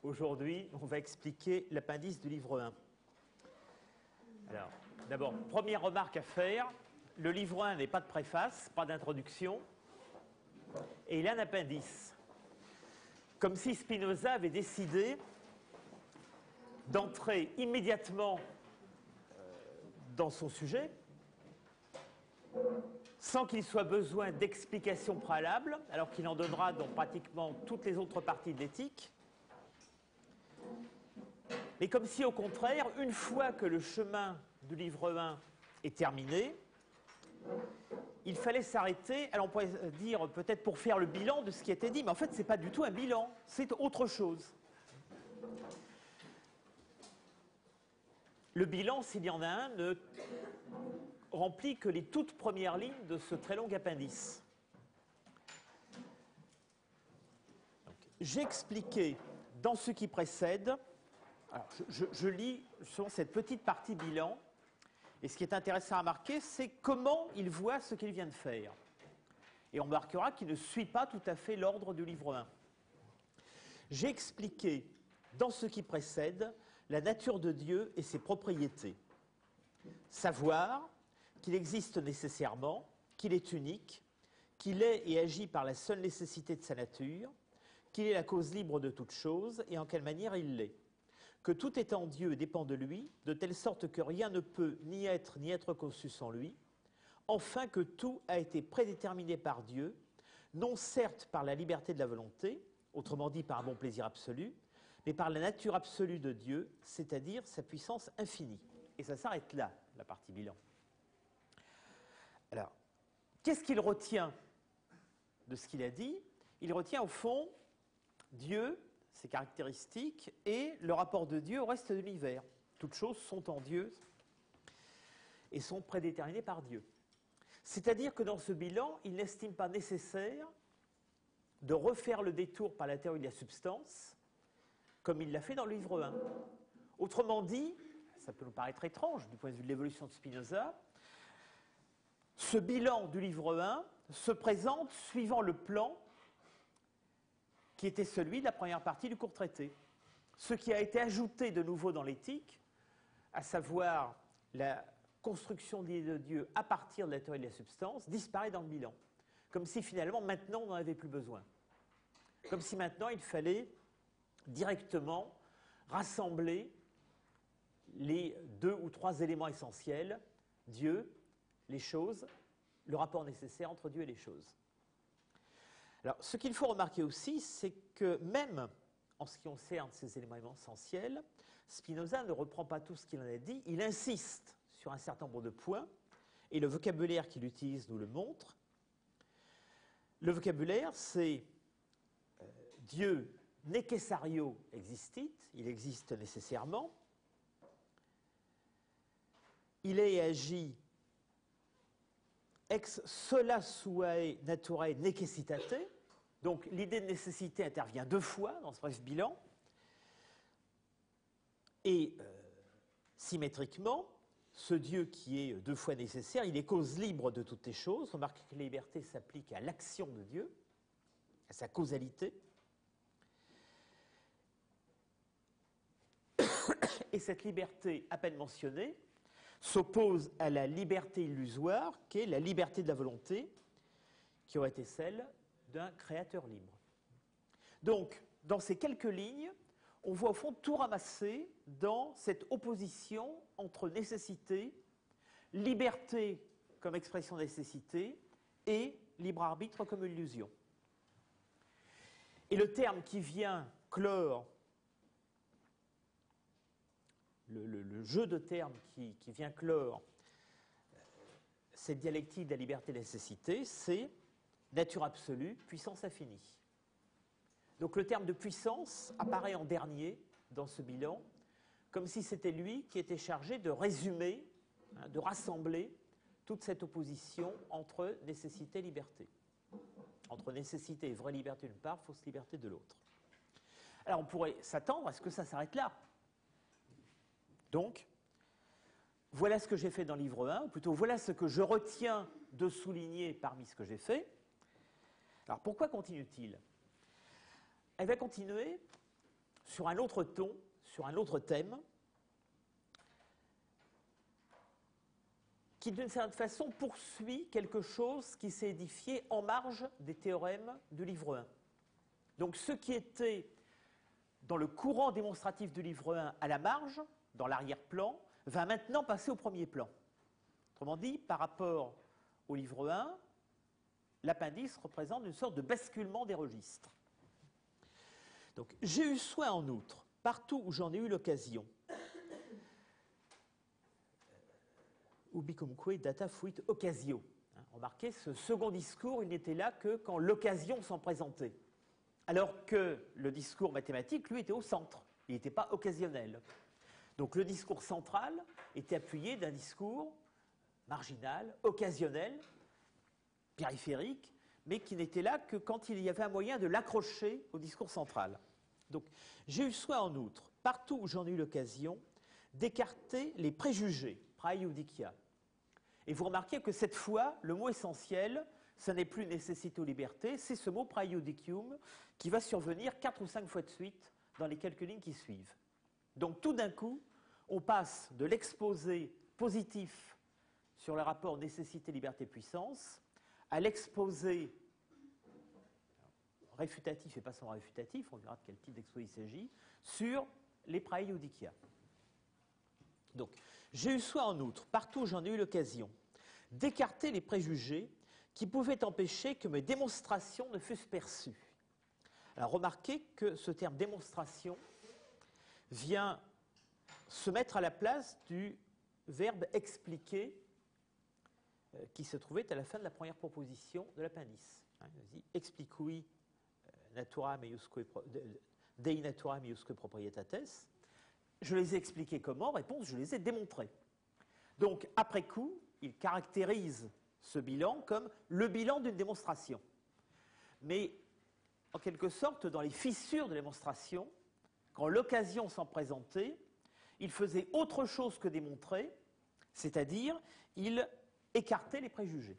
Aujourd'hui, on va expliquer l'appendice du livre 1. Alors, d'abord, première remarque à faire, le livre 1 n'est pas de préface, pas d'introduction, et il a un appendice. Comme si Spinoza avait décidé d'entrer immédiatement dans son sujet, sans qu'il soit besoin d'explications préalables, alors qu'il en donnera dans pratiquement toutes les autres parties de l'éthique, mais comme si, au contraire, une fois que le chemin du livre 1 est terminé, il fallait s'arrêter, alors on pourrait dire peut-être pour faire le bilan de ce qui a été dit, mais en fait, ce n'est pas du tout un bilan, c'est autre chose. Le bilan, s'il y en a un, ne remplit que les toutes premières lignes de ce très long appendice. J'ai expliqué dans ce qui précède, alors je lis justement cette petite partie bilan, et ce qui est intéressant à remarquer, c'est comment il voit ce qu'il vient de faire. Et on remarquera qu'il ne suit pas tout à fait l'ordre du livre 1. J'ai expliqué dans ce qui précède la nature de Dieu et ses propriétés. Savoir qu'il existe nécessairement, qu'il est unique, qu'il est et agit par la seule nécessité de sa nature, qu'il est la cause libre de toute chose et en quelle manière il l'est. Que tout étant Dieu dépend de lui, de telle sorte que rien ne peut ni être conçu sans lui. Enfin que tout a été prédéterminé par Dieu, non certes par la liberté de la volonté, autrement dit par un bon plaisir absolu, mais par la nature absolue de Dieu, c'est-à-dire sa puissance infinie. Et ça s'arrête là, la partie bilan. Alors, qu'est-ce qu'il retient de ce qu'il a dit? Il retient au fond Dieu, ses caractéristiques, et le rapport de Dieu au reste de l'univers. Toutes choses sont en Dieu et sont prédéterminées par Dieu. C'est-à-dire que dans ce bilan, il n'estime pas nécessaire de refaire le détour par la théorie de la substance, comme il l'a fait dans le livre 1. Autrement dit, ça peut nous paraître étrange du point de vue de l'évolution de Spinoza, ce bilan du livre 1 se présente suivant le plan qui était celui de la première partie du court traité. Ce qui a été ajouté de nouveau dans l'éthique, à savoir la construction de l'idée de Dieu à partir de la théorie de la substance, disparaît dans le bilan. Comme si finalement, maintenant, on n'en avait plus besoin. Comme si maintenant, il fallait directement rassembler les 2 ou 3 éléments essentiels, Dieu, les choses, le rapport nécessaire entre Dieu et les choses. Alors, ce qu'il faut remarquer aussi, c'est que même en ce qui concerne ces éléments essentiels, Spinoza ne reprend pas tout ce qu'il en a dit, il insiste sur un certain nombre de points, et le vocabulaire qu'il utilise nous le montre. Le vocabulaire, c'est Dieu necessario existit, il existe nécessairement, il est et agit ex sola suae naturae necessitate, donc l'idée de nécessité intervient 2 fois dans ce bref bilan, et symétriquement, ce Dieu qui est 2 fois nécessaire, il est cause libre de toutes les choses. Remarquez que la liberté s'applique à l'action de Dieu, à sa causalité. Et cette liberté à peine mentionnée s'oppose à la liberté illusoire, qui est la liberté de la volonté, qui aurait été celle d'un créateur libre. Donc, dans ces quelques lignes, on voit au fond tout ramasser dans cette opposition entre nécessité, liberté comme expression de nécessité, et libre arbitre comme illusion. Et le terme qui vient clore le jeu de termes qui vient clore cette dialectique de la liberté et de la nécessité, c'est nature absolue, puissance infinie. Donc le terme de puissance apparaît en dernier dans ce bilan, comme si c'était lui qui était chargé de résumer, de rassembler toute cette opposition entre nécessité et liberté. Entre nécessité et vraie liberté d'une part, fausse liberté de l'autre. Alors on pourrait s'attendre à ce que ça s'arrête là. Donc, voilà ce que j'ai fait dans le livre 1, ou plutôt voilà ce que je retiens de souligner parmi ce que j'ai fait. Alors pourquoi continue-t-il? Elle va continuer sur un autre ton, sur un autre thème, qui d'une certaine façon poursuit quelque chose qui s'est édifié en marge des théorèmes du livre 1. Donc ce qui était dans le courant démonstratif du livre 1 à la marge, dans l'arrière-plan, va maintenant passer au premier plan. Autrement dit, par rapport au livre 1, l'appendice représente une sorte de basculement des registres. Donc, j'ai eu soin en outre, partout où j'en ai eu l'occasion, ubicumque data fuit occasio. Remarquez, ce second discours, il n'était là que quand l'occasion s'en présentait. Alors que le discours mathématique, lui, était au centre. Il n'était pas occasionnel. Donc le discours central était appuyé d'un discours marginal, occasionnel, périphérique, mais qui n'était là que quand il y avait un moyen de l'accrocher au discours central. Donc j'ai eu soin en outre, partout où j'en ai eu l'occasion, d'écarter les préjugés, praeiudicia. Et vous remarquez que cette fois, le mot essentiel, ce n'est plus nécessité ou liberté, c'est ce mot praeudicium qui va survenir 4 ou 5 fois de suite dans les quelques lignes qui suivent. Donc tout d'un coup, on passe de l'exposé positif sur le rapport nécessité-liberté-puissance à l'exposé réfutatif et pas seulement réfutatif, on verra de quel type d'exposé il s'agit, sur les praeiudicia. Donc, j'ai eu soin en outre, partout où j'en ai eu l'occasion, d'écarter les préjugés qui pouvaient empêcher que mes démonstrations ne fussent perçues. Alors, remarquez que ce terme démonstration vient se mettre à la place du verbe expliquer qui se trouvait à la fin de la première proposition de l'appendice. Explicui natura meiusque dei natura meiusque proprietates. Je les ai expliqués comment? Réponse, je les ai démontrés. Donc, après coup, il caractérise ce bilan comme le bilan d'une démonstration. Mais, en quelque sorte, dans les fissures de la démonstration, quand l'occasion s'en présentait, il faisait autre chose que démontrer, c'est-à-dire, il écartait les préjugés.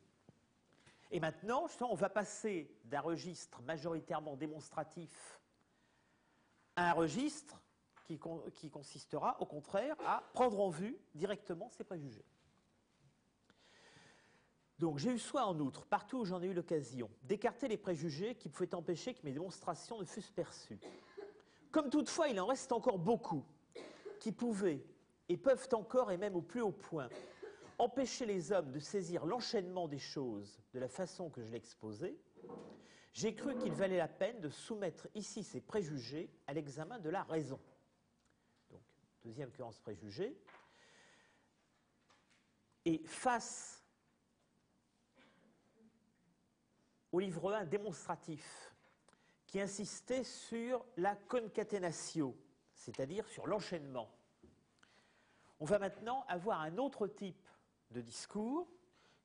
Et maintenant, on va passer d'un registre majoritairement démonstratif à un registre qui consistera, au contraire, à prendre en vue directement ces préjugés. Donc, j'ai eu soin, en outre, partout où j'en ai eu l'occasion, d'écarter les préjugés qui pouvaient empêcher que mes démonstrations ne fussent perçues. Comme toutefois, il en reste encore beaucoup qui pouvaient, et peuvent encore, et même au plus haut point, empêcher les hommes de saisir l'enchaînement des choses de la façon que je l'ai exposé, j'ai cru qu'il valait la peine de soumettre ici ces préjugés à l'examen de la raison. Donc, deuxième occurrence préjugés. Et face au livre 1 démonstratif, qui insistait sur la concatenatio, c'est-à-dire sur l'enchaînement, on va maintenant avoir un autre type de discours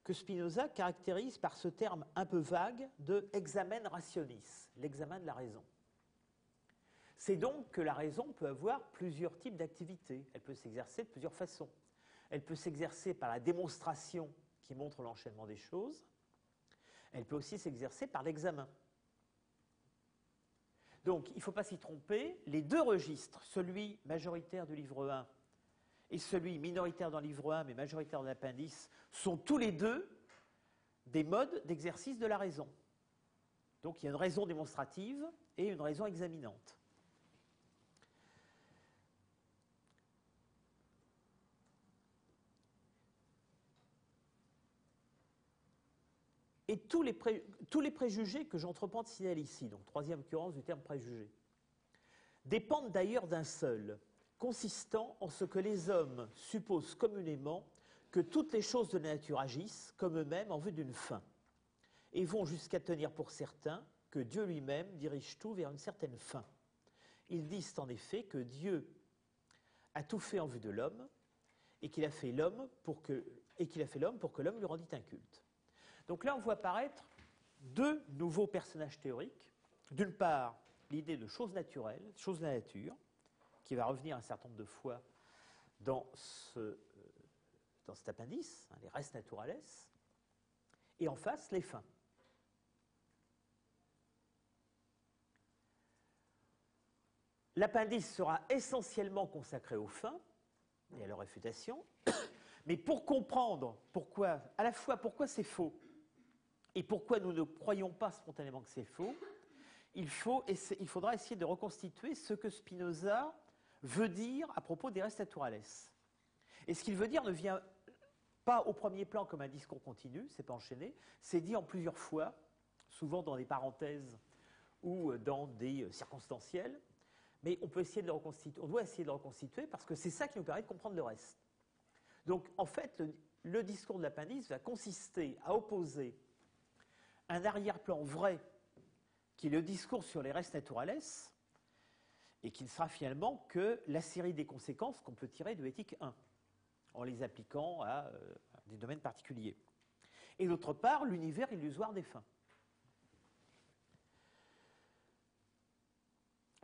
que Spinoza caractérise par ce terme un peu vague de examen rationis, l'examen de la raison. C'est donc que la raison peut avoir plusieurs types d'activités. Elle peut s'exercer de plusieurs façons. Elle peut s'exercer par la démonstration qui montre l'enchaînement des choses. Elle peut aussi s'exercer par l'examen. Donc, il ne faut pas s'y tromper. Les deux registres, celui majoritaire du livre 1 et celui minoritaire dans le livre 1, mais majoritaire dans l'appendice, sont tous les deux des modes d'exercice de la raison. Donc il y a une raison démonstrative et une raison examinante. Et tous les préjugés que j'entreprends de signaler ici, donc troisième occurrence du terme préjugé, dépendent d'ailleurs d'un seul, consistant en ce que les hommes supposent communément que toutes les choses de la nature agissent comme eux-mêmes en vue d'une fin, et vont jusqu'à tenir pour certain que Dieu lui-même dirige tout vers une certaine fin. Ils disent en effet que Dieu a tout fait en vue de l'homme et qu'il a fait l'homme pour que l'homme lui rendît un culte. Donc là, on voit apparaître deux nouveaux personnages théoriques. D'une part, l'idée de choses naturelles, choses de la nature, qui va revenir un certain nombre de fois dans cet appendice, les res naturales, et en face, les fins. L'appendice sera essentiellement consacré aux fins et à leur réfutation, mais pour comprendre pourquoi, à la fois pourquoi c'est faux et pourquoi nous ne croyons pas spontanément que c'est faux, il faudra essayer de reconstituer ce que Spinoza veut dire à propos des res naturales. Et ce qu'il veut dire ne vient pas au premier plan comme un discours continu, c'est pas enchaîné, c'est dit en plusieurs fois, souvent dans des parenthèses ou dans des circonstanciels, mais on peut essayer de le reconstituer, on doit essayer de le reconstituer parce que c'est ça qui nous permet de comprendre le reste. Donc en fait, le discours de l'appendice va consister à opposer un arrière-plan vrai, qui est le discours sur les res naturales, et qui ne sera finalement que la série des conséquences qu'on peut tirer de Éthique 1, en les appliquant à des domaines particuliers. Et d'autre part, l'univers illusoire des fins.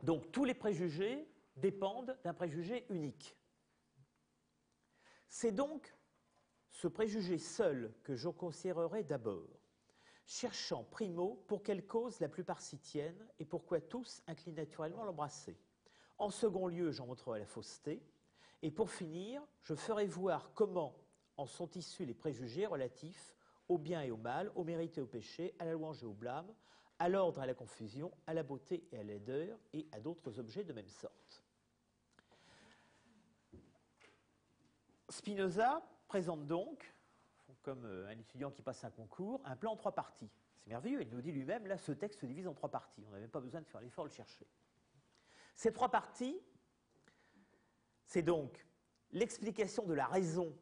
Donc tous les préjugés dépendent d'un préjugé unique. C'est donc ce préjugé seul que je considérerai d'abord, cherchant primo pour quelle cause la plupart s'y tiennent et pourquoi tous inclinent naturellement l'embrasser. En second lieu, j'en montrerai la fausseté. Et pour finir, je ferai voir comment en sont issus les préjugés relatifs au bien et au mal, au mérite et au péché, à la louange et au blâme, à l'ordre et à la confusion, à la beauté et à la laideur, et à d'autres objets de même sorte. Spinoza présente donc, comme un étudiant qui passe un concours, un plan en 3 parties. C'est merveilleux, il nous dit lui-même, là, ce texte se divise en 3 parties. On n'avait pas besoin de faire l'effort de le chercher. Ces 3 parties, c'est donc l'explication de la raison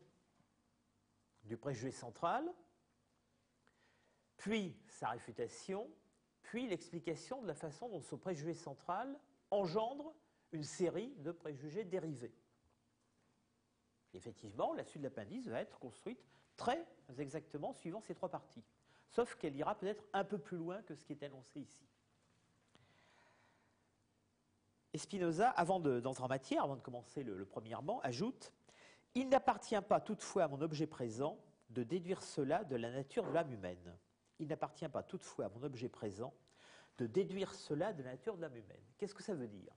du préjugé central, puis sa réfutation, puis l'explication de la façon dont ce préjugé central engendre une série de préjugés dérivés. Effectivement, la suite de l'appendice va être construite très exactement suivant ces 3 parties, sauf qu'elle ira peut-être un peu plus loin que ce qui est annoncé ici. Et Spinoza, avant d'entrer en matière, avant de commencer le premièrement, ajoute « Il n'appartient pas toutefois à mon objet présent de déduire cela de la nature de l'âme humaine. Il n'appartient pas toutefois à mon objet présent de déduire cela de la nature de l'âme humaine. » Qu'est-ce que ça veut dire?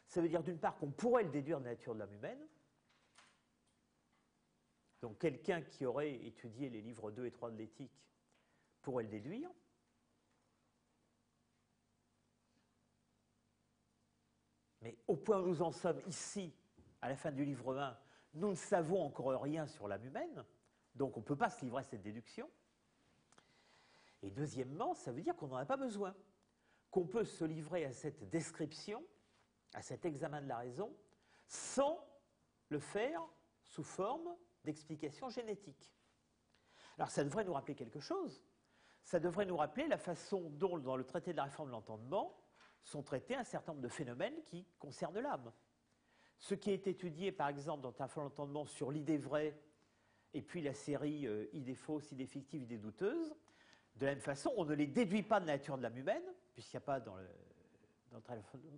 Ça veut dire d'une part qu'on pourrait le déduire de la nature de l'âme humaine. Donc quelqu'un qui aurait étudié les livres 2 et 3 de l'éthique pourrait le déduire. Mais au point où nous en sommes ici, à la fin du livre 1, nous ne savons encore rien sur l'âme humaine, donc on ne peut pas se livrer à cette déduction. Et deuxièmement, ça veut dire qu'on n'en a pas besoin, qu'on peut se livrer à cette description, à cet examen de la raison, sans le faire sous forme d'explication génétique. Alors ça devrait nous rappeler quelque chose, ça devrait nous rappeler la façon dont, dans le traité de la réforme de l'entendement, sont traités un certain nombre de phénomènes qui concernent l'âme. Ce qui est étudié, par exemple, dans la réforme de l'entendement sur l'idée vraie, et puis la série idées fausses, idées fictives, idées douteuses, de la même façon, on ne les déduit pas de la nature de l'âme humaine, puisqu'il n'y a pas dans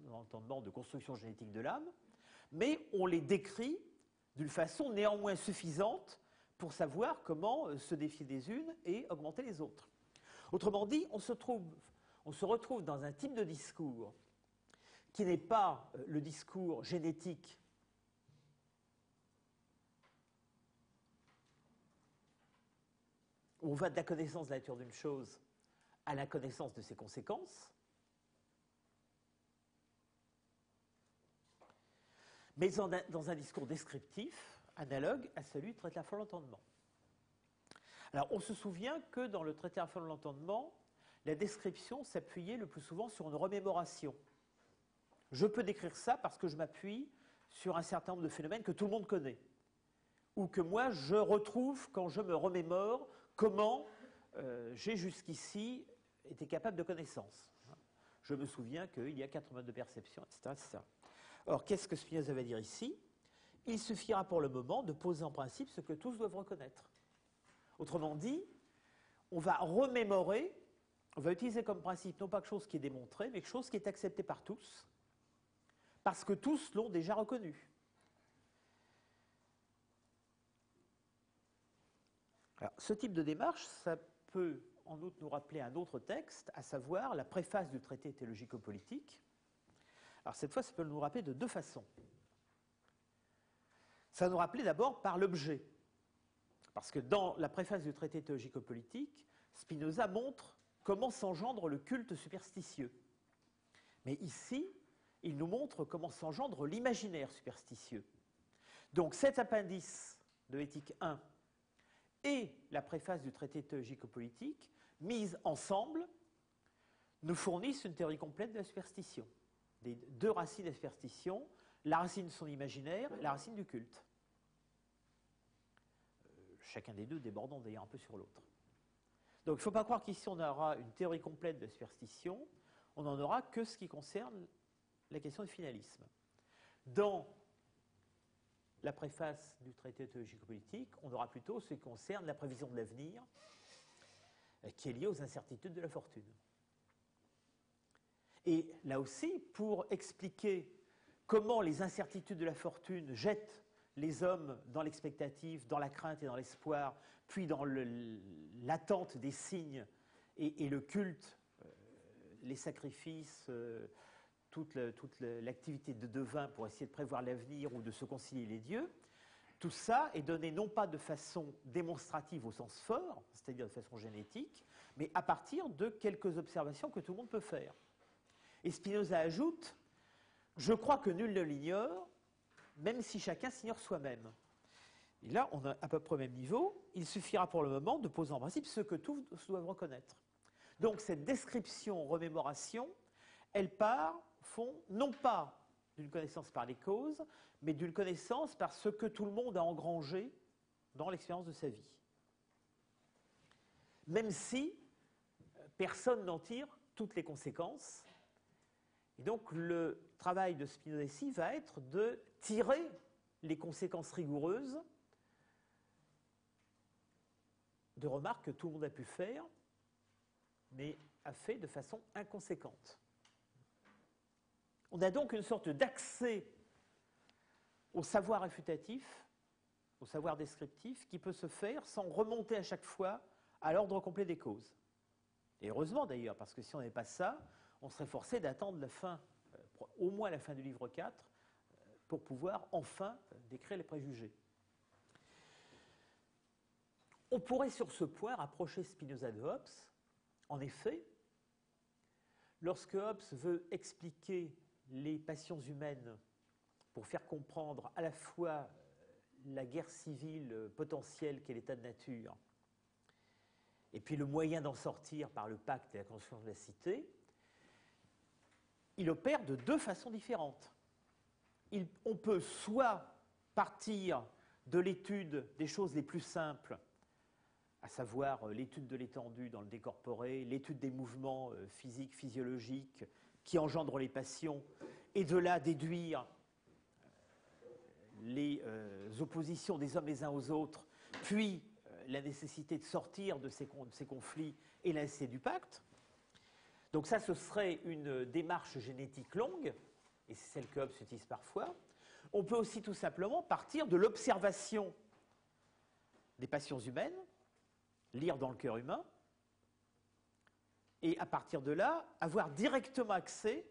l'entendement de construction génétique de l'âme, mais on les décrit d'une façon néanmoins suffisante pour savoir comment se défier des unes et augmenter les autres. Autrement dit, on se retrouve dans un type de discours qui n'est pas le discours génétique où on va de la connaissance de la nature d'une chose à la connaissance de ses conséquences, mais dans un discours descriptif, analogue à celui du traité de la réforme de l'entendement. Alors, on se souvient que dans le traité de la réforme de l'entendement, la description s'appuyait le plus souvent sur une remémoration. Je peux décrire ça parce que je m'appuie sur un certain nombre de phénomènes que tout le monde connaît, ou que moi je retrouve quand je me remémore comment j'ai jusqu'ici été capable de connaissance. Je me souviens qu'il y a 4 modes de perception, etc., etc. Or, qu'est-ce que Spinoza va dire ici? Il suffira pour le moment de poser en principe ce que tous doivent reconnaître. Autrement dit, on va remémorer, on va utiliser comme principe non pas quelque chose qui est démontré, mais quelque chose qui est accepté par tous, parce que tous l'ont déjà reconnu. Alors, ce type de démarche, ça peut en outre nous rappeler un autre texte, à savoir la préface du traité théologico-politique, Alors cette fois, ça peut nous rappeler de deux façons. Ça va nous rappeler d'abord par l'objet. Parce que dans la préface du traité théologico-politique, Spinoza montre comment s'engendre le culte superstitieux. Mais ici, il nous montre comment s'engendre l'imaginaire superstitieux. Donc cet appendice de Éthique 1 et la préface du traité théologico-politique, mises ensemble, nous fournissent une théorie complète de la superstition. Des deux racines de la superstition, la racine de son imaginaire et la racine du culte. Chacun des deux débordant d'ailleurs un peu sur l'autre. Donc il ne faut pas croire qu'ici on aura une théorie complète de la superstition, on n'en aura que ce qui concerne la question du finalisme. Dans la préface du traité théologico-politique, on aura plutôt ce qui concerne la prévision de l'avenir, qui est liée aux incertitudes de la fortune. Et là aussi, pour expliquer comment les incertitudes de la fortune jettent les hommes dans l'expectative, dans la crainte et dans l'espoir, puis dans l'attente des signes et le culte, les sacrifices, toute l'activité de devin pour essayer de prévoir l'avenir ou de se concilier les dieux, tout ça est donné non pas de façon démonstrative au sens fort, c'est-à-dire de façon génétique, mais à partir de quelques observations que tout le monde peut faire. Et Spinoza ajoute « Je crois que nul ne l'ignore, même si chacun s'ignore soi-même. » Et là, on a à peu près au même niveau. Il suffira pour le moment de poser en principe ce que tous doivent reconnaître. Donc cette description, remémoration, elle part, au fond, non pas d'une connaissance par les causes, mais d'une connaissance par ce que tout le monde a engrangé dans l'expérience de sa vie. Même si personne n'en tire toutes les conséquences. Et donc le travail de Spinoza ici va être de tirer les conséquences rigoureuses de remarques que tout le monde a pu faire, mais a fait de façon inconséquente. On a donc une sorte d'accès au savoir réfutatif, au savoir descriptif, qui peut se faire sans remonter à chaque fois à l'ordre complet des causes. Et heureusement d'ailleurs, parce que si on n'avait pas ça, on serait forcé d'attendre la fin, au moins la fin du livre 4, pour pouvoir enfin décrire les préjugés. On pourrait sur ce point rapprocher Spinoza de Hobbes. En effet, lorsque Hobbes veut expliquer les passions humaines pour faire comprendre à la fois la guerre civile potentielle qu'est l'état de nature, et puis le moyen d'en sortir par le pacte et la construction de la cité, il opère de deux façons différentes. On peut soit partir de l'étude des choses les plus simples, à savoir l'étude de l'étendue dans le décorporé, l'étude des mouvements physiques, physiologiques, qui engendrent les passions, et de là déduire les oppositions des hommes les uns aux autres, puis la nécessité de sortir de ces conflits et la nécessité du pacte. Donc ça, ce serait une démarche génétique longue, et c'est celle que Hobbes utilise parfois. On peut aussi tout simplement partir de l'observation des passions humaines, lire dans le cœur humain, et à partir de là, avoir directement accès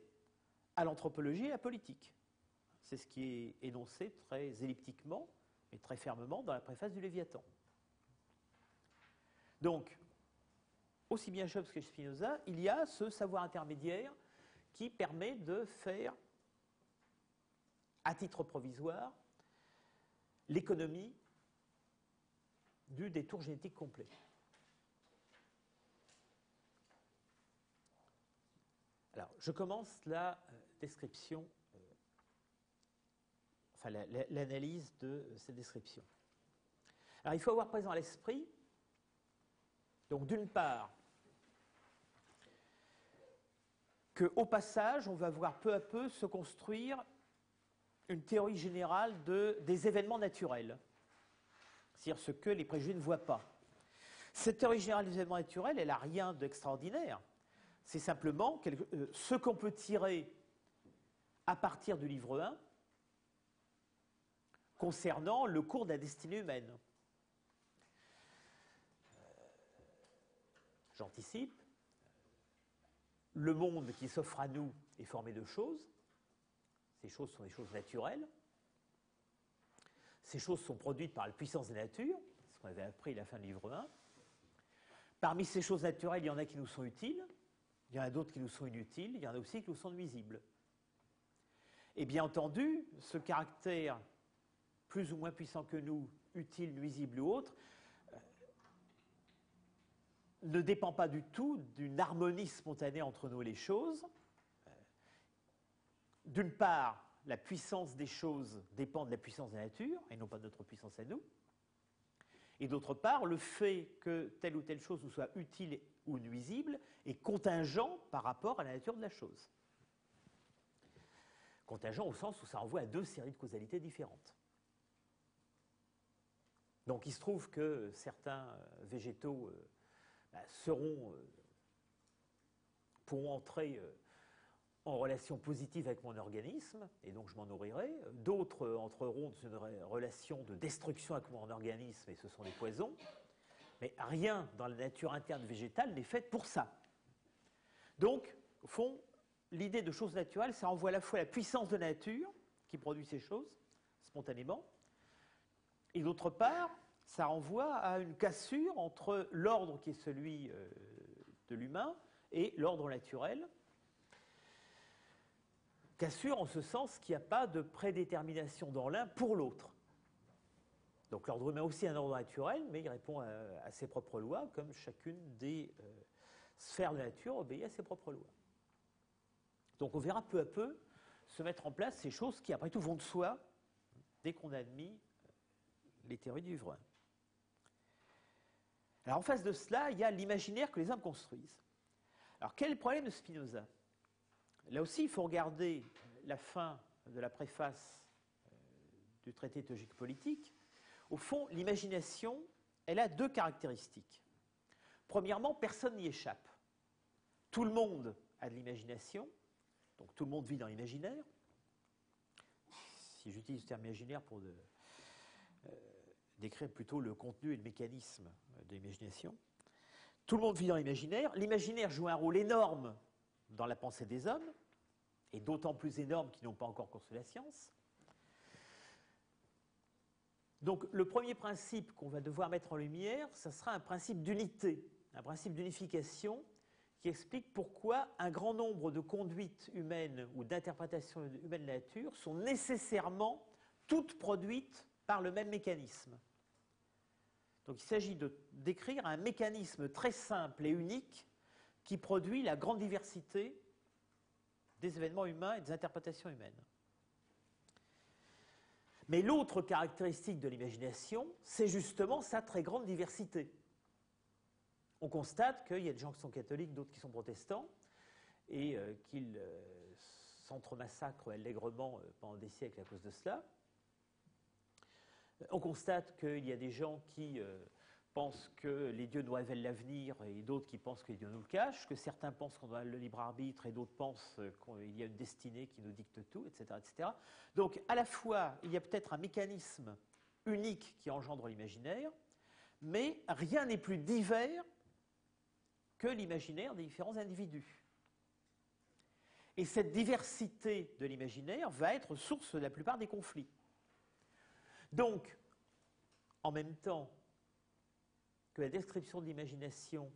à l'anthropologie et à la politique. C'est ce qui est énoncé très elliptiquement et très fermement dans la préface du Léviathan. Donc, aussi bien chez Hobbes que chez Spinoza, il y a ce savoir intermédiaire qui permet de faire, à titre provisoire, l'économie du détour génétique complet. Alors, je commence la description, enfin l'analyse de cette description. Alors, il faut avoir présent à l'esprit, donc d'une part, qu'au passage, on va voir peu à peu se construire une théorie générale des événements naturels, c'est-à-dire ce que les préjugés ne voient pas. Cette théorie générale des événements naturels, elle n'a rien d'extraordinaire. C'est simplement ce qu'on peut tirer à partir du livre 1 concernant le cours de la destinée humaine. J'anticipe. Le monde qui s'offre à nous est formé de choses. Ces choses sont des choses naturelles. Ces choses sont produites par la puissance de la nature, ce qu'on avait appris à la fin du livre 1. Parmi ces choses naturelles, il y en a qui nous sont utiles, il y en a d'autres qui nous sont inutiles, il y en a aussi qui nous sont nuisibles. Et bien entendu, ce caractère plus ou moins puissant que nous, utile, nuisible ou autre, ne dépend pas du tout d'une harmonie spontanée entre nous et les choses. D'une part, la puissance des choses dépend de la puissance de la nature, et non pas de notre puissance à nous. Et d'autre part, le fait que telle ou telle chose nous soit utile ou nuisible est contingent par rapport à la nature de la chose. Contingent au sens où ça renvoie à deux séries de causalités différentes. Donc il se trouve que certains végétaux pourront entrer en relation positive avec mon organisme, et donc je m'en nourrirai. D'autres entreront dans une relation de destruction avec mon organisme, et ce sont des poisons. Mais rien dans la nature interne végétale n'est fait pour ça. Donc, au fond, l'idée de choses naturelles, ça renvoie à la fois à la puissance de la nature, qui produit ces choses, spontanément, et d'autre part, ça renvoie à une cassure entre l'ordre qui est celui de l'humain et l'ordre naturel. Cassure en ce sens qu'il n'y a pas de prédétermination dans l'un pour l'autre. Donc l'ordre humain aussi est un ordre naturel, mais il répond à ses propres lois, comme chacune des sphères de la nature obéit à ses propres lois. Donc on verra peu à peu se mettre en place ces choses qui, après tout, vont de soi dès qu'on a admis les théories du livre 1. Alors en face de cela, il y a l'imaginaire que les hommes construisent. Alors quel est le problème de Spinoza ? Là aussi, il faut regarder la fin de la préface du traité théologique politique. Au fond, l'imagination, elle a deux caractéristiques. Premièrement, personne n'y échappe. Tout le monde a de l'imagination, donc tout le monde vit dans l'imaginaire. Si j'utilise le terme imaginaire pour décrire plutôt le contenu et le mécanisme de l'imagination. Tout le monde vit dans l'imaginaire. L'imaginaire joue un rôle énorme dans la pensée des hommes, et d'autant plus énorme qu'ils n'ont pas encore construit la science. Donc le premier principe qu'on va devoir mettre en lumière, ce sera un principe d'unité, un principe d'unification qui explique pourquoi un grand nombre de conduites humaines ou d'interprétations humaines de la nature sont nécessairement toutes produites par le même mécanisme. Donc il s'agit de décrire un mécanisme très simple et unique qui produit la grande diversité des événements humains et des interprétations humaines. Mais l'autre caractéristique de l'imagination, c'est justement sa très grande diversité. On constate qu'il y a des gens qui sont catholiques, d'autres qui sont protestants, et qu'ils s'entremassacrent allègrement pendant des siècles à cause de cela. On constate qu'il y a des gens qui pensent que les dieux nous révèlent l'avenir et d'autres qui pensent que les dieux nous le cachent, que certains pensent qu'on a le libre arbitre et d'autres pensent qu'il y a une destinée qui nous dicte tout, etc., etc. Donc, à la fois, il y a peut-être un mécanisme unique qui engendre l'imaginaire, mais rien n'est plus divers que l'imaginaire des différents individus. Et cette diversité de l'imaginaire va être source de la plupart des conflits. Donc, en même temps que la description de l'imagination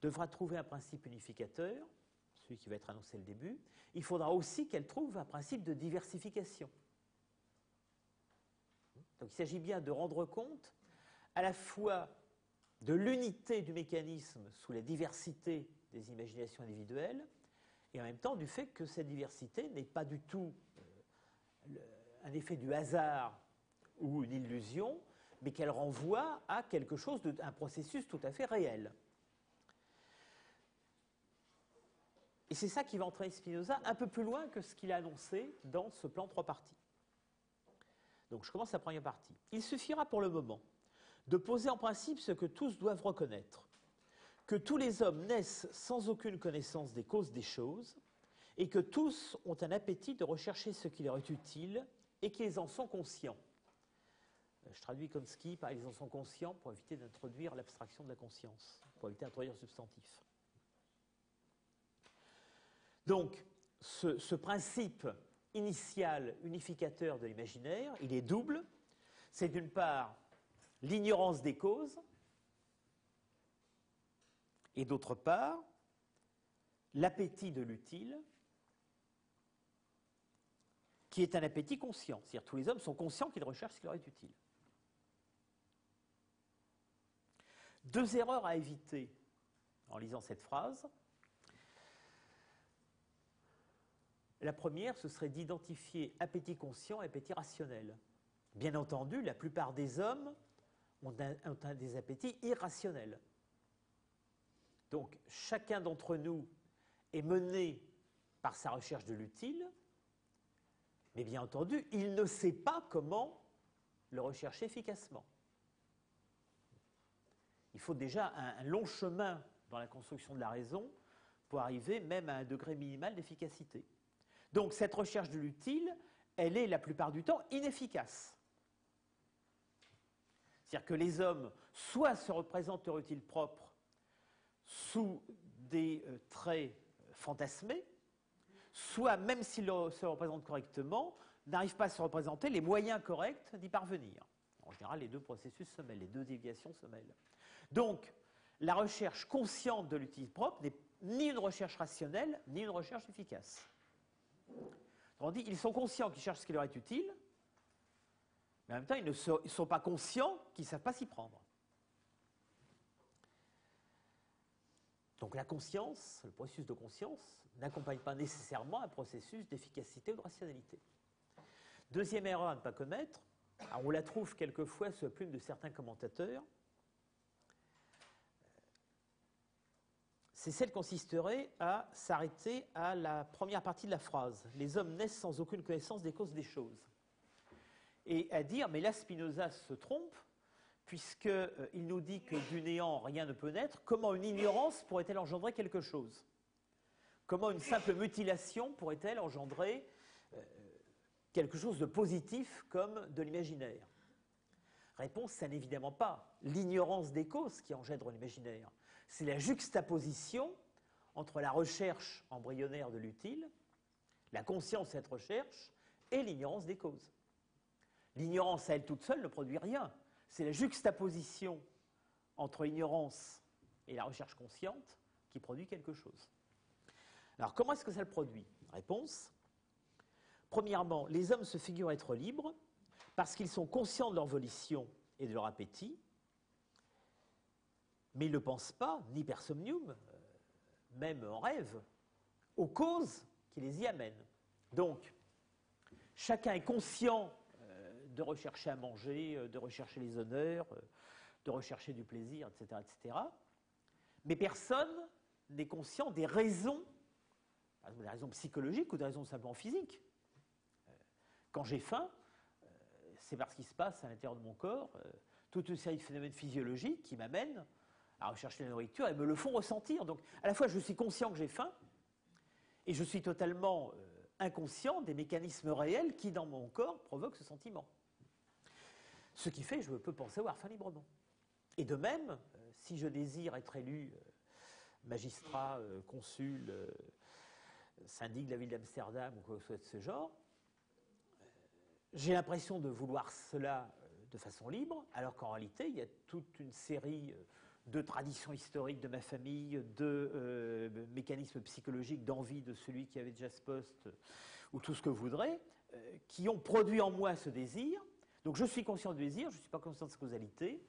devra trouver un principe unificateur, celui qui va être annoncé au début, il faudra aussi qu'elle trouve un principe de diversification. Donc il s'agit bien de rendre compte à la fois de l'unité du mécanisme sous la diversité des imaginations individuelles, et en même temps du fait que cette diversité n'est pas du tout un effet du hasard ou une illusion, mais qu'elle renvoie à quelque chose, un processus tout à fait réel. Et c'est ça qui va entraîner Spinoza un peu plus loin que ce qu'il a annoncé dans ce plan 3 parties. Donc je commence la première partie. Il suffira pour le moment de poser en principe ce que tous doivent reconnaître, que tous les hommes naissent sans aucune connaissance des causes des choses, et que tous ont un appétit de rechercher ce qui leur est utile, et qu'ils en sont conscients. Je traduis Komsky par « ils en sont conscients » pour éviter d'introduire l'abstraction de la conscience, pour éviter d'introduire le substantif. Donc, ce principe initial unificateur de l'imaginaire, il est double. C'est d'une part l'ignorance des causes, et d'autre part l'appétit de l'utile, qui est un appétit conscient. C'est-à-dire tous les hommes sont conscients qu'ils recherchent ce qui leur est utile. Deux erreurs à éviter en lisant cette phrase. La première, ce serait d'identifier appétit conscient et appétit rationnel. Bien entendu, la plupart des hommes ont des appétits irrationnels. Donc, chacun d'entre nous est mené par sa recherche de l'utile, mais bien entendu, il ne sait pas comment le rechercher efficacement. Il faut déjà un long chemin dans la construction de la raison pour arriver même à un degré minimal d'efficacité. Donc cette recherche de l'utile, elle est la plupart du temps inefficace. C'est-à-dire que les hommes soit se représentent leur utile propre sous des traits fantasmés, soit, même s'ils se représentent correctement, n'arrivent pas à se représenter les moyens corrects d'y parvenir. En général, les deux processus se mêlent, les deux déviations se mêlent. Donc, la recherche consciente de l'utile propre n'est ni une recherche rationnelle, ni une recherche efficace. Autrement dit, ils sont conscients qu'ils cherchent ce qui leur est utile, mais en même temps, ils ne sont pas conscients qu'ils ne savent pas s'y prendre. Donc la conscience, le processus de conscience, n'accompagne pas nécessairement un processus d'efficacité ou de rationalité. Deuxième erreur à ne pas commettre, on la trouve quelquefois sous la plume de certains commentateurs, c'est celle qui consisterait à s'arrêter à la première partie de la phrase. Les hommes naissent sans aucune connaissance des causes des choses. Et à dire, mais là Spinoza se trompe, puisqu'il nous dit que du néant rien ne peut naître, comment une ignorance pourrait-elle engendrer quelque chose? Comment une simple mutilation pourrait-elle engendrer quelque chose de positif comme de l'imaginaire? Réponse, ça n'est évidemment pas l'ignorance des causes qui engendre l'imaginaire. C'est la juxtaposition entre la recherche embryonnaire de l'utile, la conscience de cette recherche, et l'ignorance des causes. L'ignorance à elle toute seule ne produit rien. C'est la juxtaposition entre l'ignorance et la recherche consciente qui produit quelque chose. Alors, comment est-ce que ça le produit? Réponse. Premièrement, les hommes se figurent être libres parce qu'ils sont conscients de leur volition et de leur appétit, mais ils ne pensent pas, ni per somnium, même en rêve, aux causes qui les y amènent. Donc, chacun est conscient de rechercher à manger, de rechercher les honneurs, de rechercher du plaisir, etc., etc. Mais personne n'est conscient des raisons, des raisons psychologiques ou des raisons simplement physiques. Quand j'ai faim, c'est parce qu'il se passe à l'intérieur de mon corps toute une série de phénomènes physiologiques qui m'amènent à rechercher la nourriture et me le font ressentir. Donc, à la fois, je suis conscient que j'ai faim et je suis totalement inconscient des mécanismes réels qui, dans mon corps, provoquent ce sentiment. Ce qui fait que je peux penser avoir faim librement. Et de même, si je désire être élu magistrat, consul, syndic de la ville d'Amsterdam ou quoi que ce soit de ce genre, j'ai l'impression de vouloir cela de façon libre, alors qu'en réalité, il y a toute une série de traditions historiques de ma famille, de mécanismes psychologiques d'envie de celui qui avait déjà ce poste, ou tout ce que vous voudrez, qui ont produit en moi ce désir. Donc je suis conscient du désir, je ne suis pas conscient de sa causalité.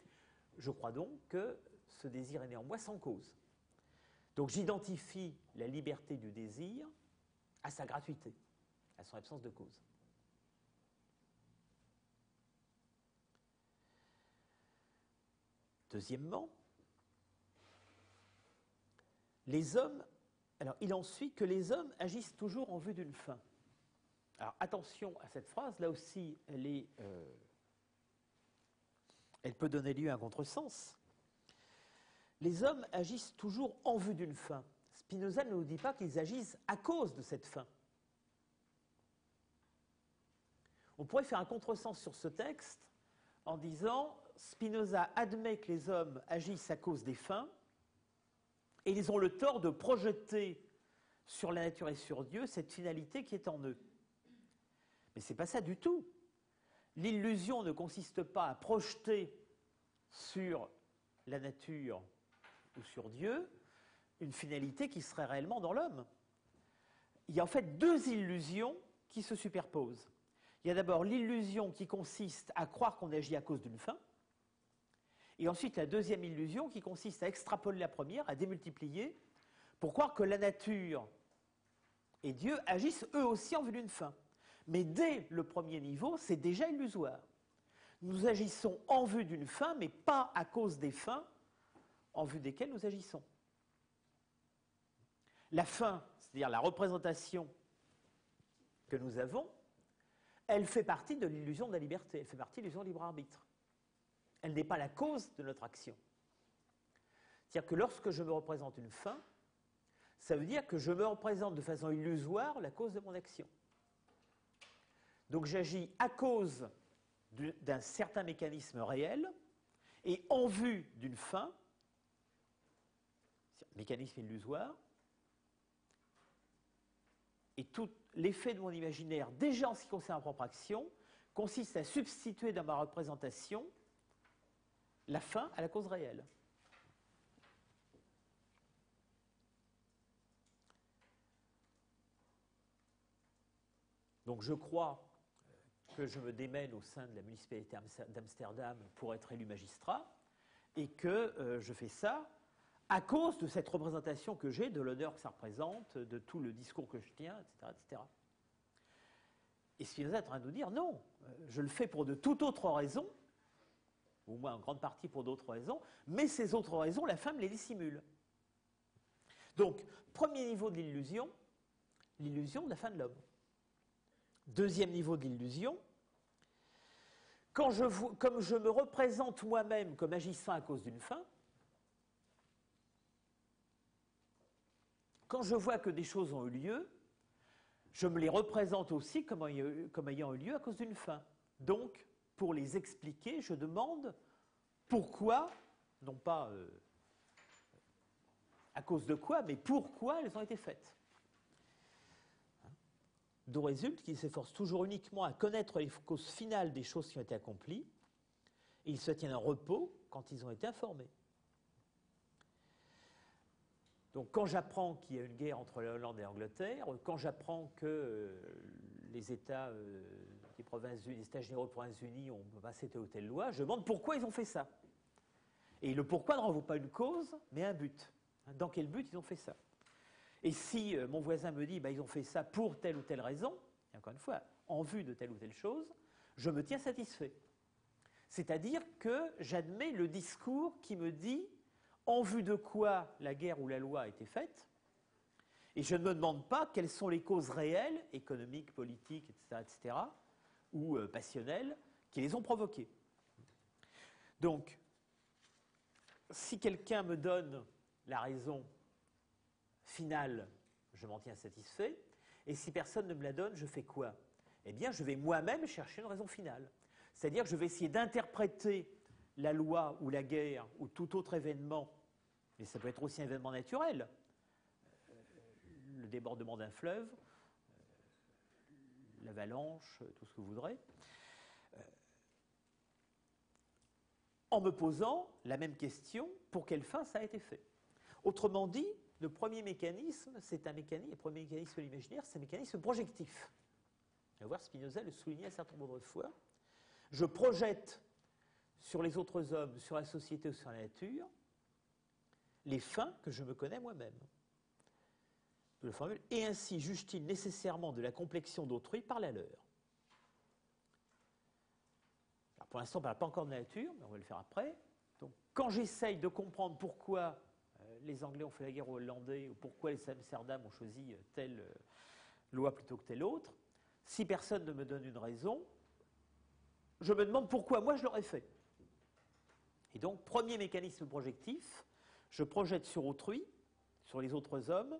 Je crois donc que ce désir est né en moi sans cause. Donc j'identifie la liberté du désir à sa gratuité, à son absence de cause. Deuxièmement, les hommes, alors il en suit que les hommes agissent toujours en vue d'une fin. Alors attention à cette phrase, là aussi elle peut donner lieu à un contresens. Les hommes agissent toujours en vue d'une fin. Spinoza ne nous dit pas qu'ils agissent à cause de cette fin. On pourrait faire un contresens sur ce texte en disant Spinoza admet que les hommes agissent à cause des fins et ils ont le tort de projeter sur la nature et sur Dieu cette finalité qui est en eux. Mais ce n'est pas ça du tout. L'illusion ne consiste pas à projeter sur la nature ou sur Dieu une finalité qui serait réellement dans l'homme. Il y a en fait deux illusions qui se superposent. Il y a d'abord l'illusion qui consiste à croire qu'on agit à cause d'une fin, et ensuite la deuxième illusion qui consiste à extrapoler la première, à démultiplier, pour croire que la nature et Dieu agissent eux aussi en vue d'une fin. Mais dès le premier niveau, c'est déjà illusoire. Nous agissons en vue d'une fin, mais pas à cause des fins en vue desquelles nous agissons. La fin, c'est-à-dire la représentation que nous avons, elle fait partie de l'illusion de la liberté, elle fait partie de l'illusion du libre arbitre. Elle n'est pas la cause de notre action. C'est-à-dire que lorsque je me représente une fin, ça veut dire que je me représente de façon illusoire la cause de mon action. Donc j'agis à cause d'un certain mécanisme réel et en vue d'une fin, mécanisme illusoire, et tout l'effet de mon imaginaire, déjà en ce qui concerne ma propre action, consiste à substituer dans ma représentation la fin à la cause réelle. Donc je crois que je me démène au sein de la municipalité d'Amsterdam pour être élu magistrat, et que je fais ça à cause de cette représentation que j'ai, de l'honneur que ça représente, de tout le discours que je tiens, etc. etc. Et Spinoza est en train de nous dire, non, je le fais pour de toute autre raison, ou au moins en grande partie pour d'autres raisons, mais ces autres raisons, la fin me les dissimule. Donc, premier niveau de l'illusion de la fin de l'homme. Deuxième niveau de l'illusion, comme je me représente moi-même comme agissant à cause d'une fin, quand je vois que des choses ont eu lieu, je me les représente aussi comme ayant eu lieu à cause d'une fin. Donc, pour les expliquer, je demande pourquoi, non pas à cause de quoi, mais pourquoi elles ont été faites. D'où résulte qu'il s'efforce toujours uniquement à connaître les causes finales des choses qui ont été accomplies, et il se tient un repos quand ils ont été informés. Donc quand j'apprends qu'il y a une guerre entre la Hollande et l'Angleterre, quand j'apprends que les États, les États généraux des Provinces-Unies ont passé telle ou telle loi, je demande pourquoi ils ont fait ça. Et le pourquoi ne renvoie pas une cause, mais un but. Dans quel but ils ont fait ça? Et si mon voisin me dit ils ont fait ça pour telle ou telle raison, et encore une fois, en vue de telle ou telle chose, je me tiens satisfait. C'est-à-dire que j'admets le discours qui me dit en vue de quoi la guerre ou la loi a été faite, et je ne me demande pas quelles sont les causes réelles, économiques, politiques, etc., ou passionnelles, qui les ont provoquées. Donc, si quelqu'un me donne la raison finale, je m'en tiens satisfait, et si personne ne me la donne, je fais quoi? Eh bien, je vais moi-même chercher une raison finale. C'est-à-dire que je vais essayer d'interpréter la loi ou la guerre ou tout autre événement, mais ça peut être aussi un événement naturel, le débordement d'un fleuve, l'avalanche, tout ce que vous voudrez, en me posant la même question, pour quelle fin ça a été fait? Autrement dit, le premier mécanisme, le premier mécanisme de l'imaginaire, c'est un mécanisme projectif. On va voir, Spinoza le soulignait un certain nombre de fois. Je projette sur les autres hommes, sur la société ou sur la nature, les fins que je me connais moi-même. Et ainsi juge-t-il nécessairement de la complexion d'autrui par la leur. Alors pour l'instant, on ne parle pas encore de la nature, mais on va le faire après. Donc, quand j'essaye de comprendre pourquoi les Anglais ont fait la guerre aux Hollandais, ou pourquoi les Amsterdam ont choisi telle loi plutôt que telle autre, si personne ne me donne une raison, je me demande pourquoi moi je l'aurais fait. Et donc, premier mécanisme projectif, je projette sur autrui, sur les autres hommes,